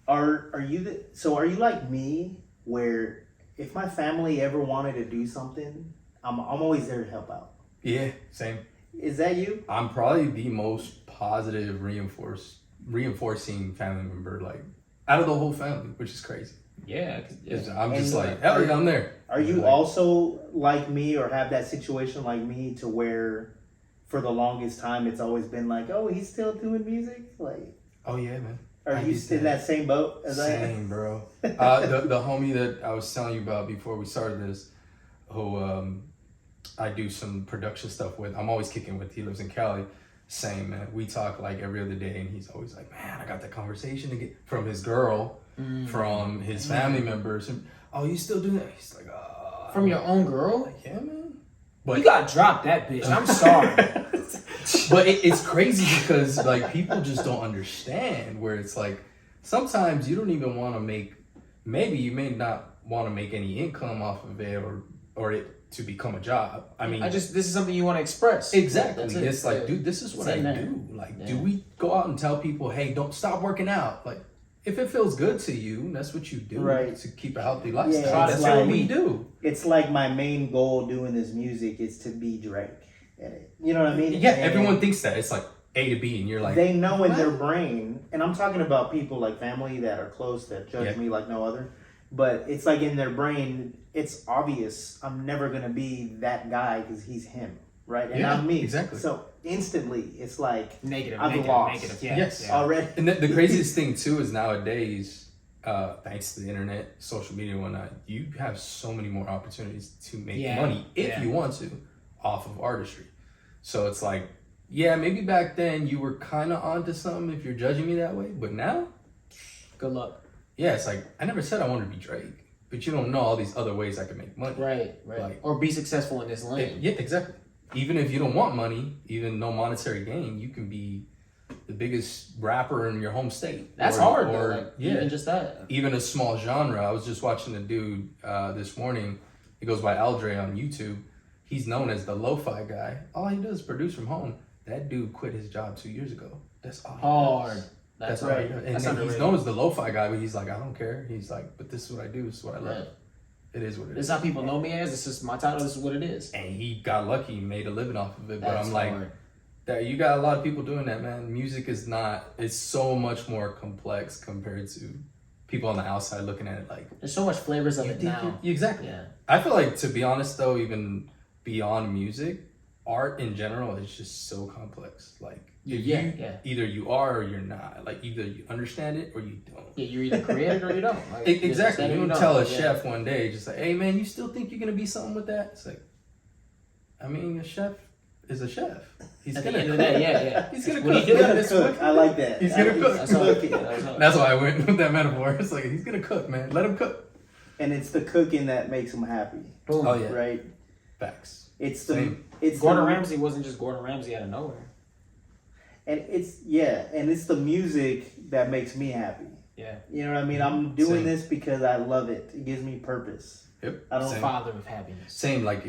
are you like me where if my family ever wanted to do something, I'm always there to help out. yeah, same. Is that you? I'm probably the most positive reinforcing family member, like out of the whole family, which is crazy. Yeah. I'm just And, like, hell yeah, I'm there. Are you Like, also like me or have that situation like me to where for the longest time it's always been like, oh, he's still doing music? Like, oh yeah, man. are I you get in that same boat as I am? Same, bro. The homie that I was telling you about before we started this, who I do some production stuff with. I'm always kicking with. He lives in Cali. Same, man. We talk like every other day, and he's always like, man, I got that conversation to get from his girl, from his family members, and oh, you still doing that? He's like, From your own girl? like, yeah, man. But You gotta drop that bitch. I'm sorry. but it's crazy because like people just don't understand where it's like sometimes you don't even want to make, maybe you may not want to make any income off of it or it to become a job. I mean, this is something you want to express. exactly. That's it. It's like, Yeah. dude, this is what It's I in there. do. Like, Yeah. do we go out and tell people, hey, don't stop working out? Like, if it feels good to you, that's what you do, Right. to keep a healthy lifestyle. Yeah, That's it's what like- we do. It's like my main goal doing this music is to be Drake. You know what I mean? Yeah, And everyone thinks that. It's like A to B, and you're like, they know in what? their brain, and I'm talking about people like family that are close that judge Yeah. me like no other. But it's like in their brain, it's obvious I'm never gonna be that guy because he's him, right? And Yeah, I'm me. exactly. So instantly, it's like Negative. I've negative, lost. Negative. Yeah. Yes. Yeah. already. And the craziest thing too is nowadays, thanks to the internet, social media and whatnot, you have so many more opportunities to make Yeah, money if yeah. you want to. off of artistry. So it's like, yeah, maybe back then you were kind of onto something if you're judging me that way, but now, Good luck. yeah, it's like, I never said I wanted to be Drake, but you don't know all these other ways I can make money. Right. Like- or be successful in this lane. Yeah, exactly. Even if you don't want money, even no monetary gain, you can be the biggest rapper in your home state. That's hard, though. Like, even just that. Even a small genre. I was just watching a dude this morning. He goes by Aldre on YouTube. He's known as the lo-fi guy. All he does is produce from home. That dude quit his job 2 years ago. That's all he Hard. does. That's all he right. does. And That's then he's underrated. known as the lo-fi guy, but he's like, I don't care. He's like, but this is what I do. This is what I love. Right. It is what it This is. is how people know me as. This is my title. This is what it is. And he got lucky, made a living off of it. But That's I'm like, hard. that you got a lot of people doing that, man. Music is not, it's so much more complex compared to people on the outside looking at it like, There's so much flavors of you it think now. exactly. Yeah. I feel like, to be honest though, even beyond music, art in general is just so complex. Like, if Yeah, you, yeah. either you are or you're not. Like, either you understand it or you don't. Yeah, you're either creative or you don't. Like, Exactly. you You don't don't. tell a Yeah. chef one day, just like, hey man, you still think you're gonna be something with that? It's like, I mean, a chef is a chef. He's At gonna the end of the cook. day, yeah. He's gonna What he cook. do. He's gonna That's cook. what- I like that. He's gonna cook. That's all. Cooking. That's all. That's why I went with that metaphor. It's like, he's gonna cook, man. Let him cook. And it's the cooking that makes him happy, Boom. Oh yeah, right? facts. It's the Same. it's Gordon the, Ramsay wasn't just Gordon Ramsay out of nowhere. and it's the music that makes me happy. Yeah. You know what I mean? I'm doing Same. this because I love it. It gives me purpose. Yep. I don't Same. Father of happiness. Same. Like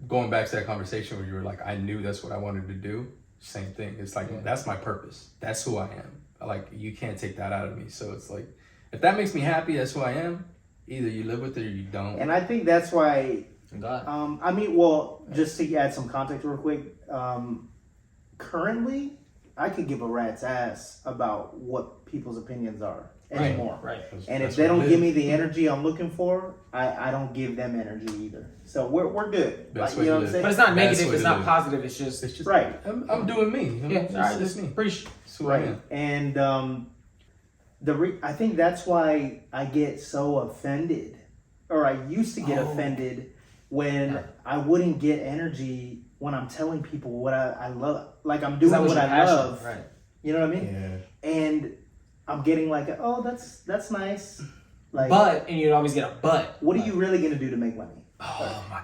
going back to that conversation where you were like, I knew that's what I wanted to do. Same thing. It's like that's my purpose. That's who I am. Like, you can't take that out of me. So it's like, if that makes me happy, that's who I am. Either you live with it or you don't. And I think that's why. God. I mean, well, just to add some context real quick. Currently, I could give a rat's ass about what people's opinions are anymore. Right. And That's if they what don't it give is. me the energy I'm looking for, I don't give them energy either. So we're good. That's Like, what you know it what I'm is. saying? But it's not That's negative. what It's it not is. positive. It's just It's just Right. I'm doing me. yeah. It's All right. just me. Preach. That's who I Right. am. And I think that's why I get so offended, or I used to get offended when I wouldn't get energy when I'm telling people what I love. Like, I'm doing That was what your I passion. love. Right. You know what I mean? Yeah. And I'm getting like, oh, that's nice. Like, But and you'd always get a but. what are you really gonna do to make money? Oh my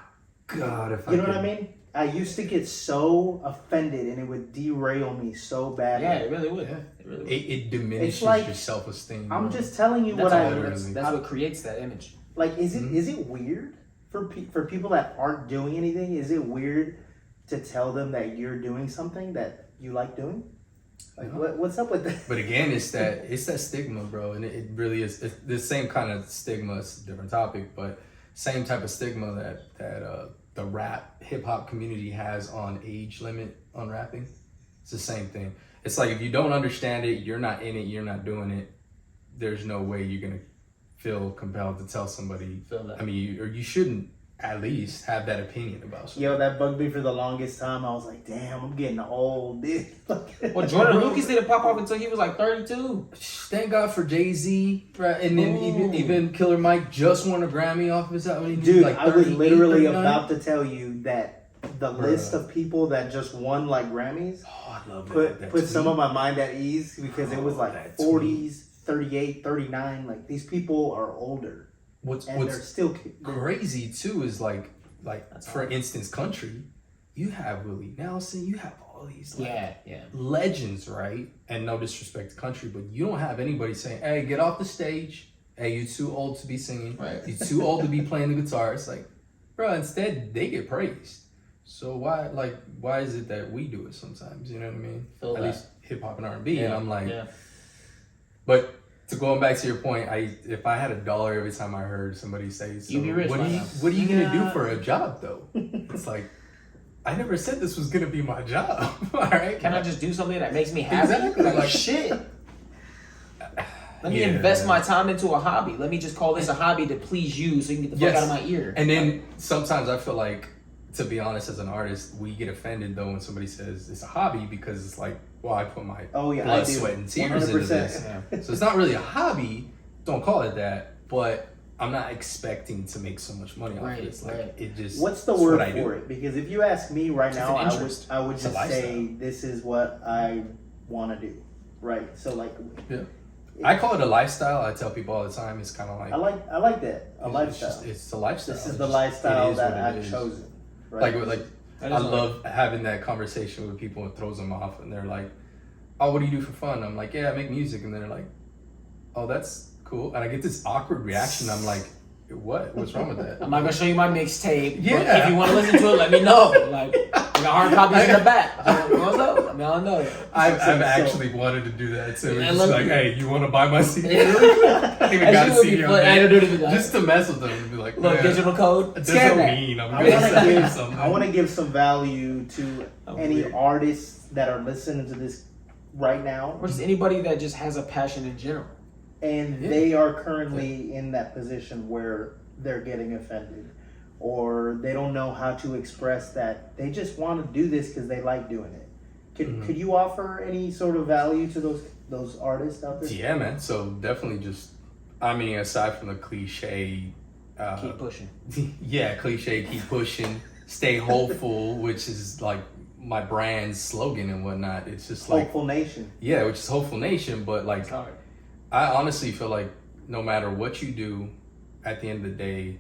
God! If You know I what I could- mean? I used to get so offended, and it would derail me so badly. Yeah, it really would. Yeah. It really would. It diminishes It's like- your self-esteem. I'm bro. just telling you That's what all I it is. That's what creates that image. like. Is Mm-hmm. it weird for people that aren't doing anything? Is it weird to tell them that you're doing something that you like doing? Like, what's up with that? But again, it's that stigma, bro, and it really is. It's the same kind of stigma. It's a different topic, but same type of stigma that the rap hip hop community has on age limit on rapping. It's the same thing. It's like, if you don't understand it, you're not in it, you're not doing it. There's no way you're gonna feel compelled to tell somebody. Feel that. I mean, or you shouldn't at least have that opinion about something. Yo, that bugged me for the longest time. I was like, damn, I'm getting old, dude. Well, Jordan Lucas didn't pop off until he was like 32. Thank God for Jay-Z, right? And then even Killer Mike just won a Grammy off of his album. He was Dude, like I was 38, literally 39. about to tell you that the list of people that just won like Grammys Oh, I love that. put some of my mind at ease, because it was like that 40s, 38, 39. Like, these people are older What's and they're still crazy too is like That's for hard. instance, country. You have Willie Nelson. You have all these Yeah. legends, right? And no disrespect to country, but you don't have anybody saying, "Hey, get off the stage. Hey, you're too old to be singing. Right. You're too old to be playing the guitar." It's like, bro. Instead, they get praised. So why is it that we do it sometimes? You know what I mean? Feel At that. least hip hop and R&B, and I'm like, yeah. but. To going back to your point, if I had $1 every time I heard somebody say, so You'd be rich what by are you now. what are you gonna do for a job though? It's like, I never said this was gonna be my job. All right, Can I just do something that makes me happy? Exactly, Like, like- shit. Let me Yeah. invest my time into a hobby. Let me just call this a hobby to please you, so you can get the fuck Yes. out of my ear. And then sometimes I feel like, to be honest, as an artist, we get offended though when somebody says it's a hobby, because it's like, well, I put my Oh, yeah, blood, I do. sweat, and tears into 100%. this. So it's not really a hobby. Don't call it that. But I'm not expecting to make so much money off Right, of this. Like right. it just. What's the it's word what I do. for it? Because if you ask me right Just now, an interest. I would It's a just say lifestyle. this is what I want to do. Right. So like, Yeah. I call it a lifestyle. I tell people all the time. It's kind of like I like that, a it's lifestyle. just- it's a lifestyle. This is It's the just- lifestyle it is that what it I've is. chosen. Right. Like That I is love having that conversation with people. It throws them off, and they're like, "Oh, what do you do for fun?" I'm like, "Yeah, I make music," and they're like, "Oh, that's cool." And I get this awkward reaction. I'm like, "What? What's wrong with that?" I'm not gonna show you my mixtape. But Yeah. if you want to listen to it, let me know. Like, I got hard copies in the back. I don't know. I mean, I don't know. I've So- actually wanted to do that too. Yeah, Just look- like, hey, you want to buy my CD? Yeah. I even That got shit a would be CD on fun. I there. don't do anything like Just to mess with them and be like, Look, man, digital code. It Scan doesn't that. mean I'm I gonna want to send you give something. I want to give some value to Oh, any weird. artists that are listening to this right now, Or just anybody that just has a passion in general. and Yeah. they are currently in that position where they're getting offended, or they don't know how to express that they just want to do this because they like doing it. Could you offer any sort of value to those artists out there? Yeah, man. So definitely just, I mean, aside from the cliche, Keep pushing. yeah, cliche, keep pushing, stay hopeful, which is like my brand's slogan and whatnot. It's just like, Hopeful Nation. yeah, which is Hopeful Nation, but like, It's hard. I honestly feel like no matter what you do, at the end of the day,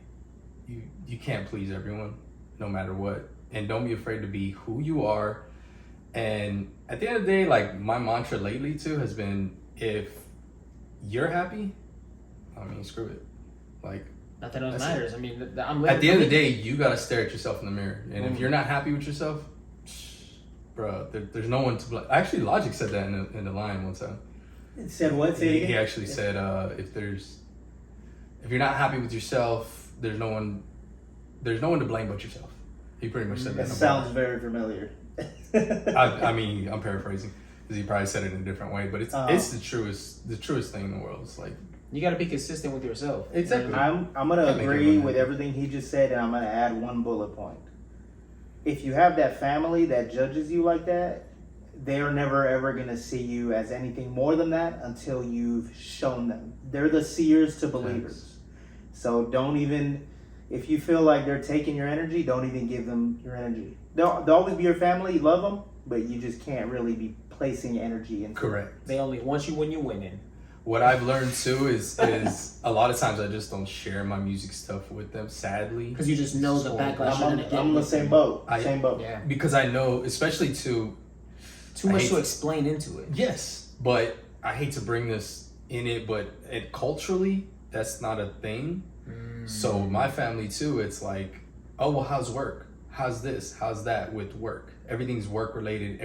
you can't please everyone, no matter what. And don't be afraid to be who you are. And at the end of the day, like my mantra lately too has been, if you're happy, I mean, screw it. Like Nothing else That's it. matters. I mean, I'm at the end of the day, you gotta stare at yourself in the mirror. And if you're not happy with yourself, bro, there's no one to blame. Actually, Logic said that in the line one time. It said what? Say it He again? actually said, if you're not happy with yourself, there's no one to blame but yourself. He pretty much said that. That sounds very familiar. I mean, I'm paraphrasing because he probably said it in a different way, but it's the truest thing in the world. It's like, You got to be consistent with yourself. Exactly. I'm gonna Can't make agree everyone with happy. everything he just said, and I'm gonna add one bullet point. If you have that family that judges you like that, they are never ever gonna see you as anything more than that until you've shown them. They're the seers to believers. So don't even, if you feel like they're taking your energy, don't even give them your energy. They'll always be your family. You love them, but you just can't really be placing energy into them. correct. They only want you when you're winning. What I've learned too is a lot of times I just don't share my music stuff with them, sadly. Because you just know the So, backlash you're I'm, going to get. I'm in the same boat. Same boat. Yeah. Because I know, especially Too I much hate to to- explain into it. yes, but I hate to bring this in it, but culturally, that's not a thing. So my family too, it's like, oh, well, how's work? How's this? How's that with work? Everything's work related.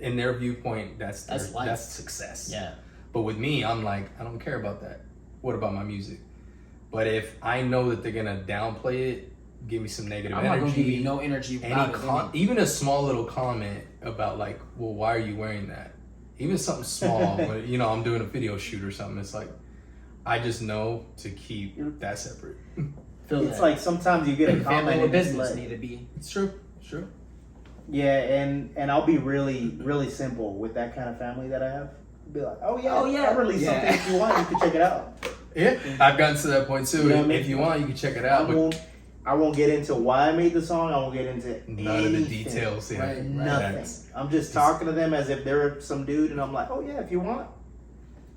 In their viewpoint, that's life. that's success. Yeah. But with me, I'm like, I don't care about that. What about my music? But if I know that they're gonna downplay it, give me some negative I'm not energy, going to give you no energy without it. even a small little comment about like, well, why are you wearing that? Even something small, when, I'm doing a video shoot or something. It's like, I just know to keep that separate. Feel It's that. like sometimes you get a comment family or and it's business like- need to be. It's true. It's true. Yeah, and I'll be really, really simple with that kind of family that I have. I'll be like, oh yeah, I'll release Yeah. something if you want. You can check it out. Yeah, I've gotten to that point too. You know what I mean? If you want, you can check it I out. But won't get into why I made the song. I won't get into none of the anything. details. Yeah, Right. Nothing. That's- I'm just talking to them as if they're some dude, and I'm like, oh yeah, if you want.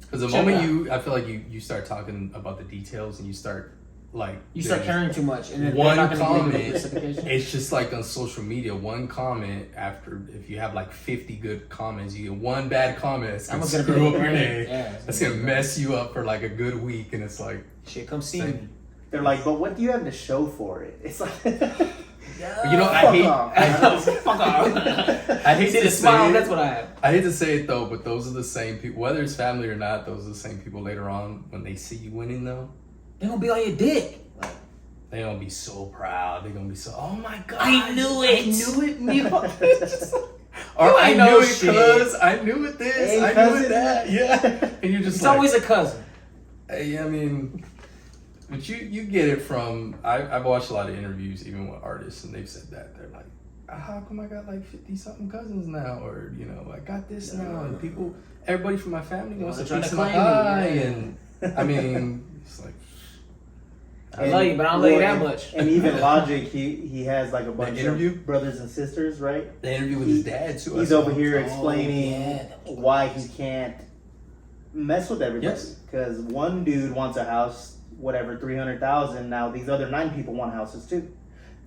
Because the Check moment it out. I feel like you start talking about the details and you start like You start there's caring too much. And then one they're not gonna give you comment. the reciprocation. It's just like on social media, one comment after if you have like 50 good comments, you get one bad comment. It's gonna Someone's gonna screw be up your like, day. yeah, It's gonna mess you up for like a good week, and it's like, Shit, come see Same. me. They're like, but what do you have to show for it? It's like, Fuck off. I hate See to the smile, say that's it. what I have. I hate to say it though, but those are the same people. Whether it's family or not, those are the same people later on when they see you winning though. They gonna be on your dick. They're gonna be so proud. They're gonna be so, oh my god, I knew it. I knew it, Neil. Or You I ain't knew know it shit. cuz I knew it this, Hey, I knew cousin. it that. Yeah. And you're just It's like, always a cousin. hey, I mean, but you get it from, I've watched a lot of interviews even with artists and they've said that. They're like, how come I got like 50 something cousins now? Or, I got this now. And everybody from my family wants a They're trying piece to of my claim me, pie. yeah. And I mean, it's like, I love you, but I don't love you that and- much. And even Logic, he has like a bunch interview? of brothers and sisters, right? The interview with his dad too. He's over here explaining yeah. why he can't mess with everybody. Yes. Because one dude wants a house, whatever, 300,000. Now these other 9 people want houses too.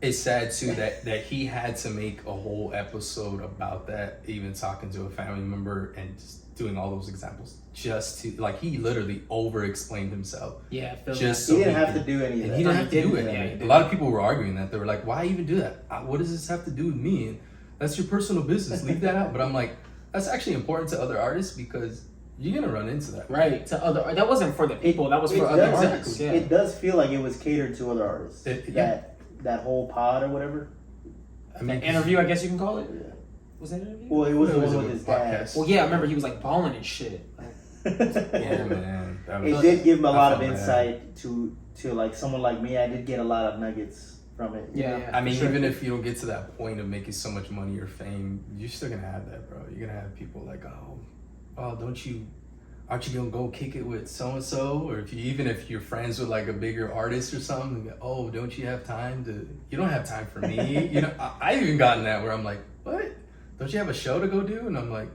It's sad too that he had to make a whole episode about that, even talking to a family member and just doing all those examples, just to like he literally over explained himself. Yeah, I feel Just that. so He didn't have could- to do any of and that. he didn't have to do didn't. it. Yeah, he a didn't. lot of people were arguing that. They were like, "Why even do that? What does this have to do with me? And that's your personal business. Leave that out." But I'm like, that's actually important to other artists because you're gonna run into that. Right, to other. That wasn't for the people. That was for It other does- artists. Yeah. It does feel like it was catered to other artists. Yeah. That whole pod or whatever. I mean, Interview, I guess you can call it. Was that an interview? Well, it was the It was one a with his dad. podcast. Well, yeah, I remember he was like balling and shit. Yeah, man. That was- It did give him a I lot of felt bad. insight to like someone like me. I did get a lot of nuggets from it. you Yeah, know? yeah. I mean, Sure. even if you don't get to that point of making so much money or fame, you're still gonna have that, bro. You're gonna have people like, oh, aren't you gonna go kick it with so and so? Or even if you're friends with like a bigger artist or something, oh, don't you have time to? You don't have time for me. You know, I even gotten that where I'm like, what? Don't you have a show to go do? And I'm like,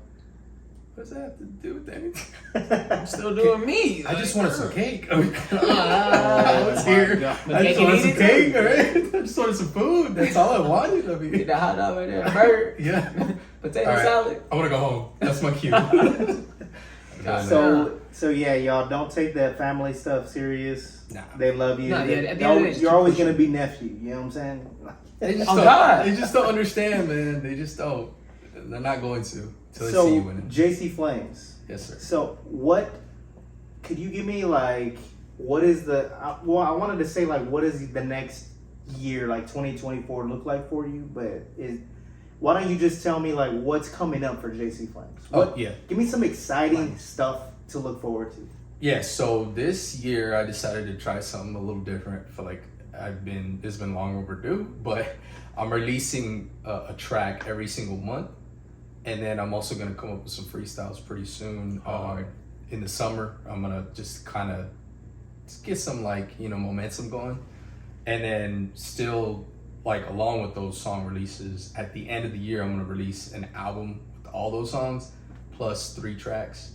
what does that have to do with anything? I'm still doing me. I just wanted some cake. Ah, What's my here? God. I just Cake wanted and some eat it cake, alright? I just wanted some food. That's all I wanted. I mean, Get the hot dog right there. Bird. yeah. Potato All right. salad. I want to go home. That's my cue. So yeah, y'all don't take that family stuff serious. Nah. They love you. No, yeah, They- at the end of the day, it's you're always true. gonna be nephew. You know what I'm saying? They just Oh, don't, God. They just don't understand, man. They just don't. They're not going to until they see you So in it. Jacey Flames. Yes, sir. So what? Could you give me like what is the? Well, I wanted to say like what is the next year like 2024 look like for you? But why don't you just tell me like what's coming up for Jacey Flames? Oh, yeah. Give me some exciting stuff to look forward to. Yeah, so this year I decided to try something a little different. I feel like it's been long overdue, but I'm releasing a track every single month. And then I'm also gonna come up with some freestyles pretty soon. In the summer, I'm gonna just kind of get some like momentum going, and then still like along with those song releases, at the end of the year, I'm gonna release an album with all those songs plus 3 tracks,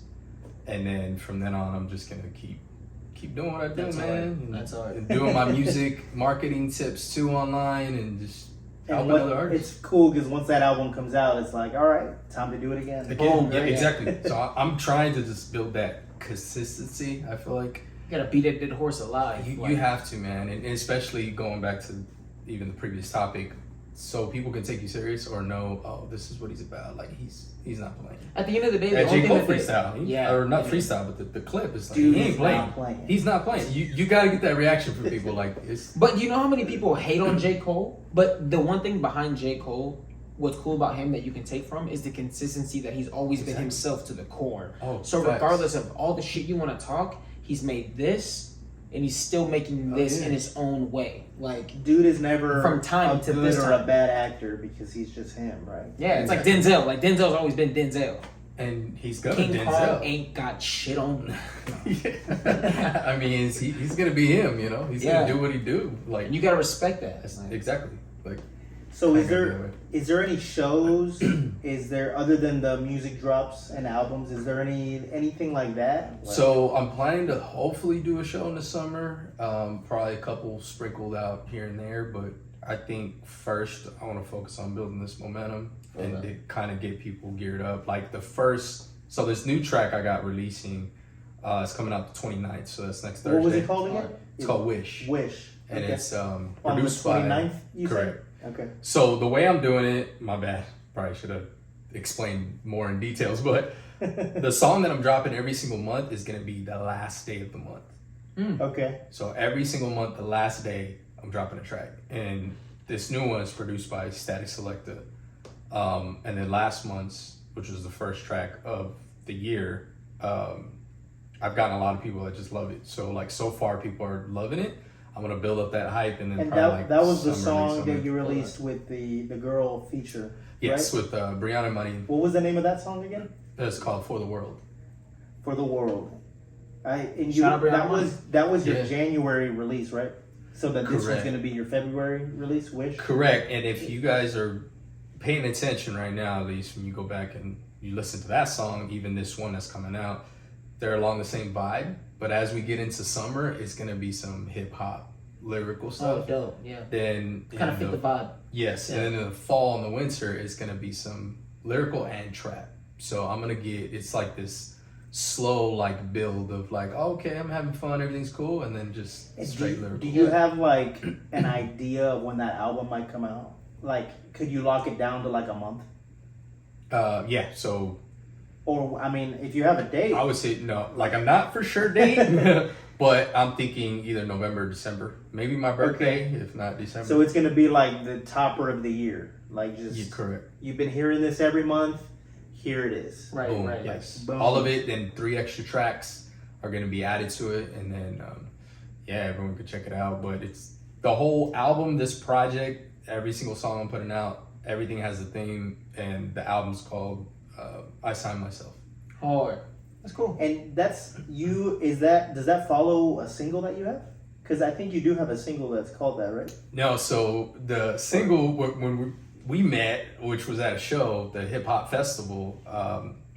and then from then on, I'm just gonna keep doing what I do, That's man. hard. And- That's hard. and doing my music marketing tips too online, and just And helping other artists. it's cool because once that album comes out, it's like, all right, time to do it again. Again, yeah, yeah. exactly. So I'm trying to just build that consistency. I feel like You gotta beat that dead horse alive. you Like, have to, man, and especially going back to even the previous topic, so people can take you serious or know, oh, this is what he's about. Like he's not playing. At the end of the day, the That only J thing Cole that they, freestyle, yeah, or not yeah. freestyle, but the clip is like Dude, he ain't he's playing. not playing. He's not playing. You got to get that reaction from people. Like it's But you know how many people hate on J. Cole? But the one thing behind J. Cole, what's cool about him that you can take from is the consistency that he's always been himself to the core. Oh, So facts. regardless of all the shit you want to talk, he's made this and he's still making this yeah. in his own way. Like, Dude is never From time a to good this or time. a bad actor because he's just him, right? yeah, it's like Denzel. Like, Denzel's always been Denzel. and he's got a King Kong Denzel. ain't got shit on me. Yeah. I mean, he's gonna be him. He's Yeah. gonna do what he do. Like And you gotta respect that. that's- Like, exactly. Like So I is can do there it. is there any shows? Is there other than the music drops and albums? Is there anything like that? Like, So I'm planning to hopefully do a show in the summer. Probably a couple sprinkled out here and there, but I think first I want to focus on building this momentum and to kind of get people geared up. Like so this new track I got releasing, it's coming out the 29th, so that's next Thursday. what was it called again? It's called Wish, Wish. and Okay. it's on the produced 29th. by You correct. said? Okay. So the way I'm doing it, my bad. Probably should have explained more in details, but the song that I'm dropping every single month is gonna be the last day of the month. Okay. So every single month, the last day, I'm dropping a track. And this new one is produced by Static Selecta. And then last month's, which was the first track of the year, I've gotten a lot of people that just love it. So like so far people are loving it. I'm gonna build up that hype and then And probably that, like that was the summer, song summer. that you released with the girl feature. Yes, Right? with Brianna Money. What was the name of that song again? It's called For the World. For the World. And you Shout out Brianna that was your Yeah. January release, right? So that this one's Correct. going to be your February release, Wish? Correct. And if you guys are paying attention right now, at least when you go back and you listen to that song, even this one that's coming out, they're along the same vibe. But as we get into summer, it's going to be some hip hop lyrical Oh, stuff. dope. Yeah. Then Kind of fit the vibe. Yes, Yeah. and then in the fall and the winter, it's gonna be some lyrical and trap. So I'm gonna it's like this slow like build of like, oh, okay, I'm having fun, everything's cool, and then just straight lyrical. Do you have like an idea of when that album might come out? Like, could you lock it down to like a month? Yeah. So Or, I mean, if you have a date. I would say no. Like I'm not for sure date, but I'm thinking either November or December. Maybe my birthday, if not December. So it's going to be like the topper of the year. Like just. You're correct. You've been hearing this every month. Here it is. Right, Boom, right. yes. Boom. All of it, and 3 extra tracks are going to be added to it, and then yeah, everyone can check it out. But it's the whole album, this project, every single song I'm putting out, everything has a theme, and the album's called I Signed Myself. Hard. That's cool. And that's you. Does that follow a single that you have? Because I think you do have a single that's called that, right? No, so the single when we met, which was at a show, the hip hop festival,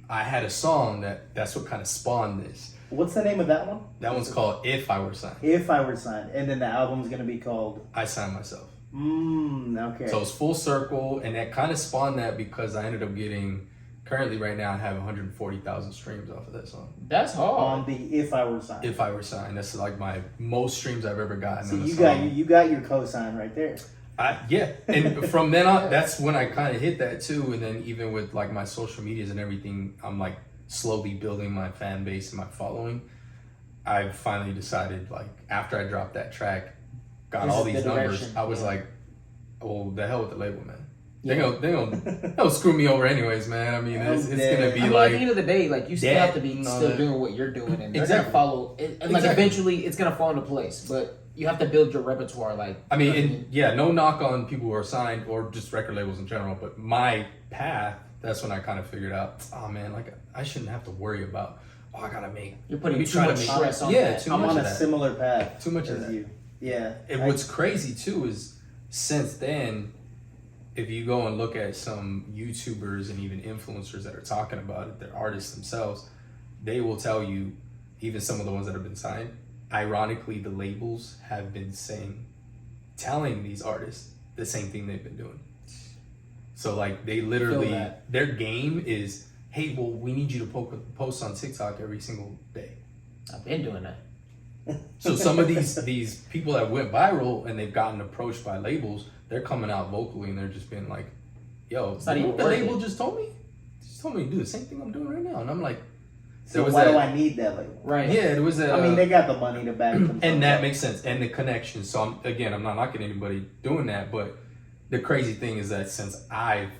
I had a song that's what kind of spawned this. What's the name of that one? That one's called If I Were Signed. If I Were Signed, and then the album's gonna be called. I Signed Myself. Okay. So it's full circle, and that kind of spawned that because I ended up getting. Currently, right now, I have 140,000 streams off of that song. That's hard. On the If I Were Signed. If I Were Signed, that's like my most streams I've ever gotten. So on a you song. got your cosign right there. Yeah, and from then on, that's when I kind of hit that too. And then even with like my social medias and everything, I'm like slowly building my fan base and my following. I finally decided, like after I dropped that track, got This all is these the numbers, direction, I was yeah. like, well, the hell with the label, man. Yeah. They'll screw me over anyways, man. I mean, it's gonna be I mean, like at the end of the day, like you still that have to be and all still that. doing what you're doing, and they're Exactly. gonna follow. And like Exactly. eventually, it's gonna fall into place. But you have to build your repertoire. Like I mean, you know what and yeah, no knock on people who are signed or just record labels in general, but my path, that's when I kind of figured out, oh man, like I shouldn't have to worry about, oh, I gotta make. You're putting we too try to much make- stress on yeah, that. too I'm much on of a that. similar path. Too much of as that. you. Yeah. And what's crazy too is since then, if you go and look at some YouTubers and even influencers that are talking about it, they're artists themselves, they will tell you, even some of the ones that have been signed, ironically, the labels have been telling these artists the same thing they've been doing. So like they literally, that. their game is, hey, well, we need you to post on TikTok every single day. I've been doing that. So some of these people that went viral and they've gotten approached by labels, they're coming out vocally and they're just being like, yo, not you know even what the worth label it. just told me? Just told me to do the same thing I'm doing right now. And I'm like, So why do I need that label? Right. yeah, there was that. I mean, they got the money to back them. and that makes sense. And the connection. So I'm not knocking anybody doing that, but the crazy thing is that since I've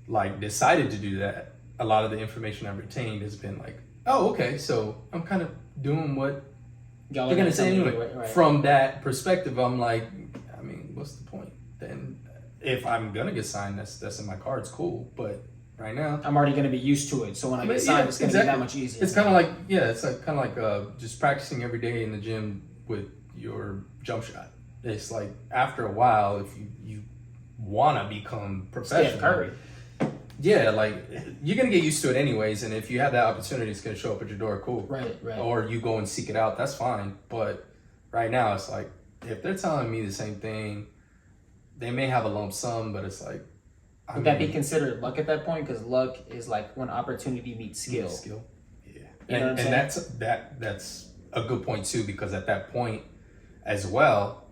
like decided to do that, a lot of the information I've retained has been like, oh, okay, so I'm kind of doing what Y'all they're are gonna say tell me anyway. right. From that perspective, I'm like, I mean, what's the point? Then if I'm gonna get signed, that's in my cards, cool. But right now, I'm already gonna be used to it. So when I But get signed, yeah, it's gonna exactly. be that much easier. it's kind of like it's like kind of like just practicing every day in the gym with your jump shot. It's like after a while, if you want to become professional, Steph Curry. yeah, like you're gonna get used to it anyways. And if you have that opportunity, it's gonna show up at your door, cool. Right. Or you go and seek it out, that's fine. But right now, it's like if they're telling me the same thing, they may have a lump sum, but it's like, Would that be considered luck at that point? Because luck is like when opportunity meets skill. Yeah, You know and what I'm that's a good point too, because at that point as well,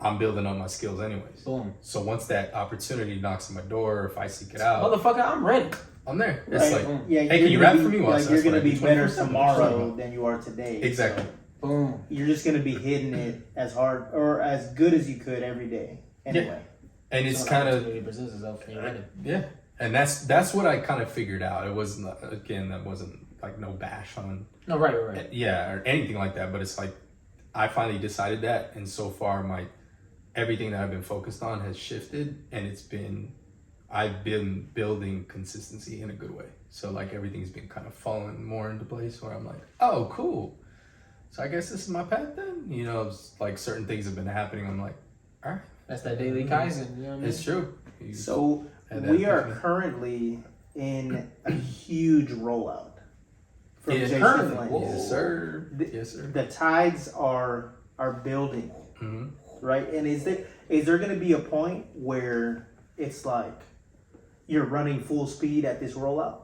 I'm building on my skills anyways. Boom. So once that opportunity knocks on my door, or if I seek it out, Motherfucker, I'm ready. I'm there. It's Right. like, Yeah, hey, you're can you gonna rap be- for me? Well, like, that's you're what gonna I do be better 24/7. tomorrow than you are today. Exactly. So Boom. you're just gonna be hitting it as hard or as good as you could every day. Anyway. And it's So when kind of opportunity presents itself, you're ready. yeah, and that's what I kind of figured out. It wasn't that wasn't like no bash on No, right. yeah or anything like that, but it's like I finally decided that, and so far everything that I've been focused on has shifted, and I've been building consistency in a good way. So like everything's been kind of falling more into place where I'm like, oh, cool. so I guess this is my path then. You know, it's like certain things have been happening. I'm like, all right, That's that daily Kaizen. You know what I mean? it's true. So had that we are epiphany. currently in a huge rollout from Yeah, Jacey currently. Flames. Whoa. Yes, sir. The- Yes, sir. The tides are building, hmm right? And is there going to be a point where it's like you're running full speed at this rollout?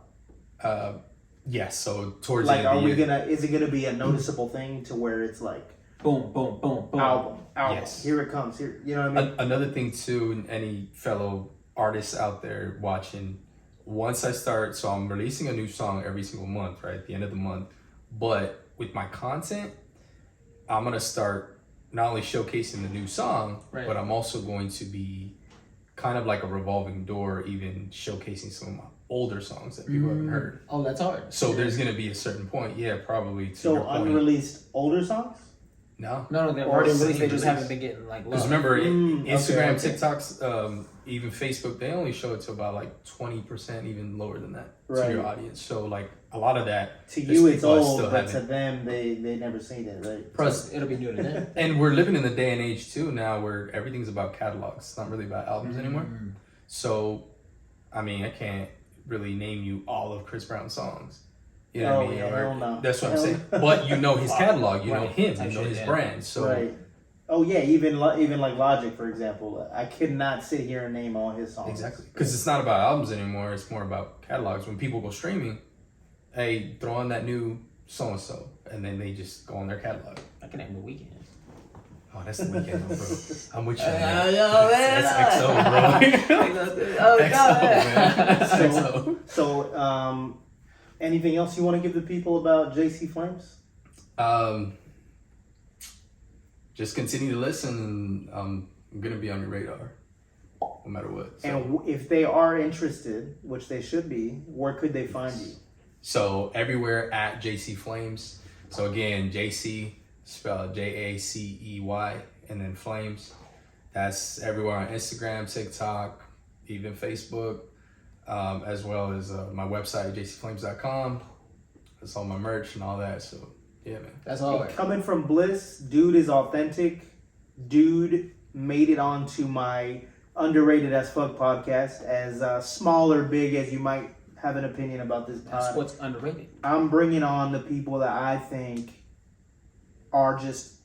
Yes. So towards Like, the end are of we the year, gonna? Is it gonna be a noticeable thing to where it's like Boom, boom, boom, boom. album, Yes. here it comes, here, you know what I mean? Another thing too, and any fellow artists out there watching, once I start, so I'm releasing a new song every single month, right? At the end of the month. But with my content, I'm gonna start not only showcasing the new song, Right. but I'm also going to be kind of like a revolving door, even showcasing some of my older songs that people haven't heard. Oh, that's hard. So there's gonna be a certain point, yeah, probably to So your point. unreleased older songs. No. No, they're Or already single released. They just release. haven't been getting like Because love. remember, okay, Instagram, okay. TikToks, even Facebook, they only show it to about like 20%, even lower than that to Right. your audience. So like a lot of that, To there's you, it's people that old, still but to haven't- them, they never seen it, right? Plus, It'll be new to them. and we're living in the day and age too now where everything's about catalogs. It's not really about albums anymore. So, I mean, I can't really name you all of Chris Brown's songs. You know what I mean? yeah, hell no. That's what I'm Hell saying. no. But you know his catalog, you know Right. him, Type you know shit, his yeah. brand. So Right. Oh yeah, even like Logic, for example. I could not sit here and name all his songs. exactly, because it's not about albums anymore. It's more about catalogs. When people go streaming, hey, throw on that new so and so, and then they just go on their catalog. I can name the weekend. Oh, that's the weekend, bro. I'm with you. Yo, Man. man. That's XO, bro. Oh, XO, man. That's So- XO. So, anything else you want to give the people about Jacey Flames? Just continue to listen, and I'm gonna be on your radar, no matter what. So, And if they are interested, which they should be, where could they find you? so everywhere at Jacey Flames. So again, JC spelled Jacey, and then Flames. That's everywhere on Instagram, TikTok, even Facebook, as well as my website, jacflames.com. That's all my merch and all that. So yeah, man. That's all. Coming from Bliss, dude is authentic. Dude made it onto my underrated as fuck podcast. As small or big as you might have an opinion about this That's pod, what's underrated. I'm bringing on the people that I think are just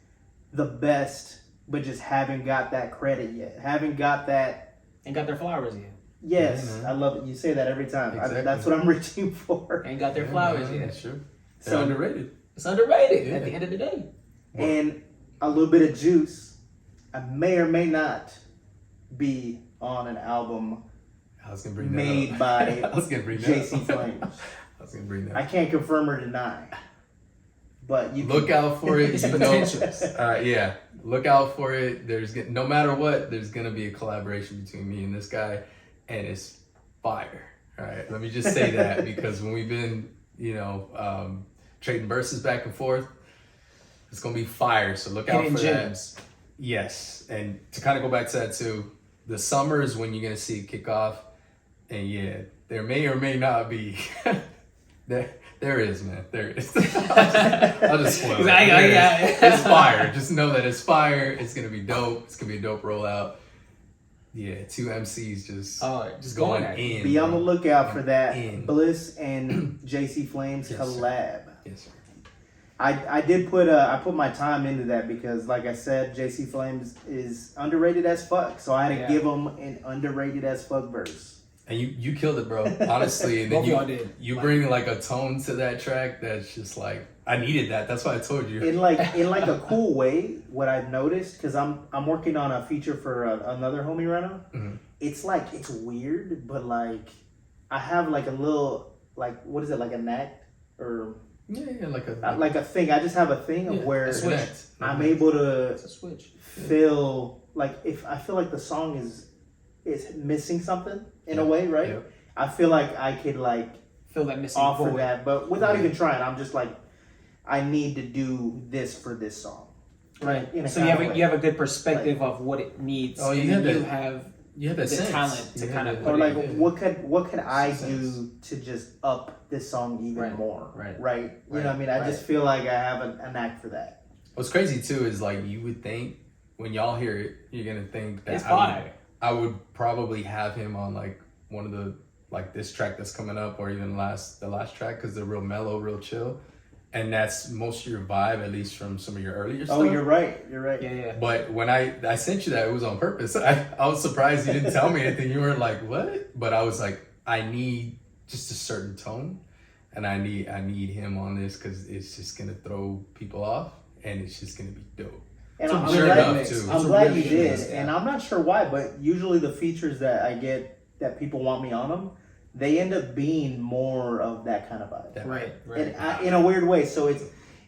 the best, but just haven't got that credit yet. Haven't got that. Ain't got their flowers yet. Yes, Yeah, man. I love it. You say that every time. Exactly. That's what I'm reaching for. Ain't got their Yeah, flowers man, yet. That's true. So- They're underrated. It's underrated Yeah. at the end of the day. And a little bit of juice. I may or may not be on an album I was gonna bring that made up. by I was gonna bring that Jacey up. Flames. I was gonna bring that I up. can't confirm or deny, but you Look out for it. It's You know, potentials. yeah, look out for it. No matter what, there's gonna be a collaboration between me and this guy, and it's fire. All right, let me just say that because when we've been, trading verses back and forth, it's gonna be fire. So look out Hidden for gems. that. Yes, and to kind of go back to that too, the summer is when you're gonna see it kick off, and yeah, there may or may not be. There is, man. There is. I'll just spoil it. Yeah, There yeah. is. It's fire. Just know that it's fire. It's gonna be dope. It's gonna be a dope rollout. Yeah, two MCs just going going at it. in. be on the bro. lookout for that In. Bliss and Jacey Flames Yes, sir. collab. Yes, sir. I did put I put my time into that because, like I said, Jacey Flames is underrated as fuck. So I had to Yeah. give him an underrated as fuck verse. And you killed it, bro. Honestly, and then Both y'all did. you bring like a tone to that track that's just like I needed that. That's why I told you. In like a cool way, what I've noticed, because I'm working on a feature for another homie right now. Mhm. It's weird, but like I have like a little like what is it, like a knack or Yeah, like a thing. I just have a thing of yeah, where a switch. I'm able to It's a switch. feel like if I feel like the song is missing something in a way, right? Yeah. I feel like I could like Feel that missing offer void. that, but without Yeah. even trying. I'm just like, I need to do this for this song, Right. In a So you kind have of way. you have a good perspective of what it needs. Oh, you and have then you that. have You have that the sense. talent to You kind have of that- Or like, put it. what could I Sense. do to just up this song even Right, more? right. Right. You know what I mean? I right. just feel like I have a knack for that. What's crazy too is like you would think when y'all hear it, you're gonna think that It's fire. I would probably have him on like one of the like this track that's coming up, or even the last track, because they're real mellow, real chill, and that's most of your vibe, at least from some of your earlier stuff. Oh, you're right. You're right. Yeah, yeah. But when I sent you that, it was on purpose. I was surprised you didn't tell me anything. You weren't like, what? But I was like, I need just a certain tone, and I need him on this because it's just gonna throw people off, and it's just gonna be dope. And So I'm sure glad, enough, too. I'm It's a glad really you good did. mix, yeah. And I'm not sure why, but usually the features that I get that people want me on them, they end up being more of that kind of vibe. That- Right, right. And in a weird way. So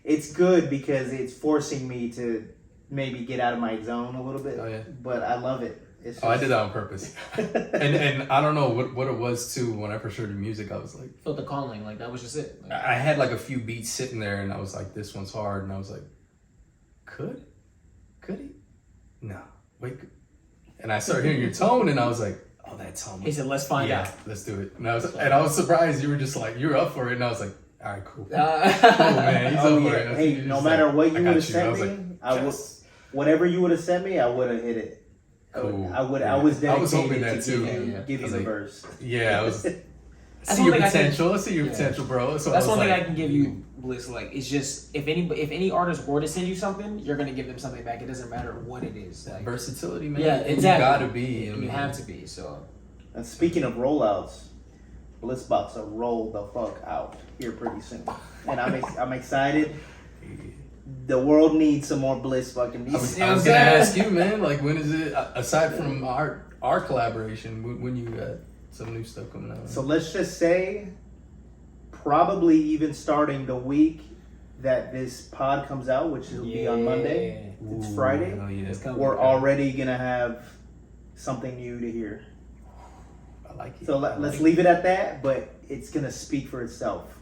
it's good because it's forcing me to maybe get out of my zone a little bit. Oh, yeah. But I love it. It's Oh, I did that on purpose. and I don't know what it was too. When I first heard the music, I was like, Felt the calling, like that was just it. Like, I had like a few beats sitting there, and I was like, this one's hard, and I was like, could he? No, wait. And I started hearing your tone, and I was like, oh, that tone. he said, "Let's find yeah, out." let's do it. And I was surprised you were just like, you were up for it, and I was like, all right, cool. Cool, Uh, man. He's Oh up for yeah. it. Hey, He's no just matter like, what I you got would have you. sent was me, like, I would. yes. Whatever you would have sent me, I would have hit it. Cool. I would. Yeah. I was I was dedicated hoping that to too. give I you was the like, verse. Yeah, I was. That's See one your thing I can- potential. I see your Yeah. potential, bro. So That's I was one thing like, I can give you, Bliss. Like, it's just if any artist were to send you something, you're gonna give them something back. It doesn't matter what it is. Like, versatility, man. yeah, And exactly. You gotta be. I You mean, have to be. So And speaking of rollouts, Bliss about to roll the fuck out here pretty soon, and I'm excited. The world needs some more Bliss fucking I music. was, You know I was what I'm gonna saying? ask you, man. Like, when is it? Aside from our collaboration, when you got some new stuff coming out? So let's just say, probably even starting the week that this pod comes out, which will be on Monday. It's Ooh, Friday. hell yeah. It's coming. We're already gonna have something new to hear. I like it. So let's leave it at that, but it's gonna speak for itself.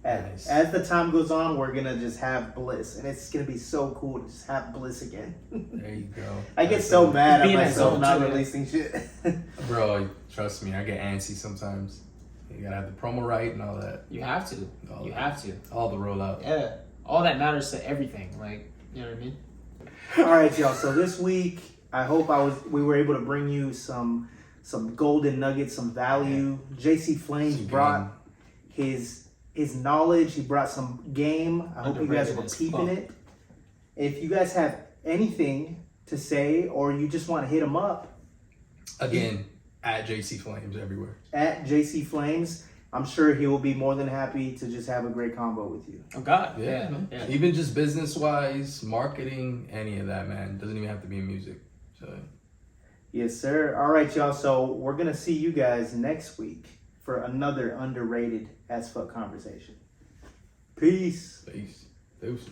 Nice. As the time goes on, we're gonna just have Bliss, and it's gonna be so cool to just have Bliss again. There you go. I get That's so it. mad at Being that myself zone not too, man. releasing shit. Bro, trust me, I get antsy sometimes. You gotta have the promo right and all that. you have to. All You that. have to. All the rollout. Yeah. All that matters to everything. Like, you know what I mean? All right, y'all. So this week, I hope we were able to bring you some golden nuggets, some value. Jacey Flames Some brought his knowledge. He brought some game. I hope you guys Underrated were as peeping fuck. it. If you guys have anything to say, or you just want to hit him up Again, at JC Flames everywhere. at JC Flames, I'm sure he will be more than happy to just have a great combo with you. Oh God. Yeah, Yeah. man. Yeah. Even just business wise, marketing, any of that, man. Doesn't even have to be in music. So Yes, sir. All right, y'all. So we're gonna see you guys next week for another underrated as fuck conversation. Peace. peace. Deuces.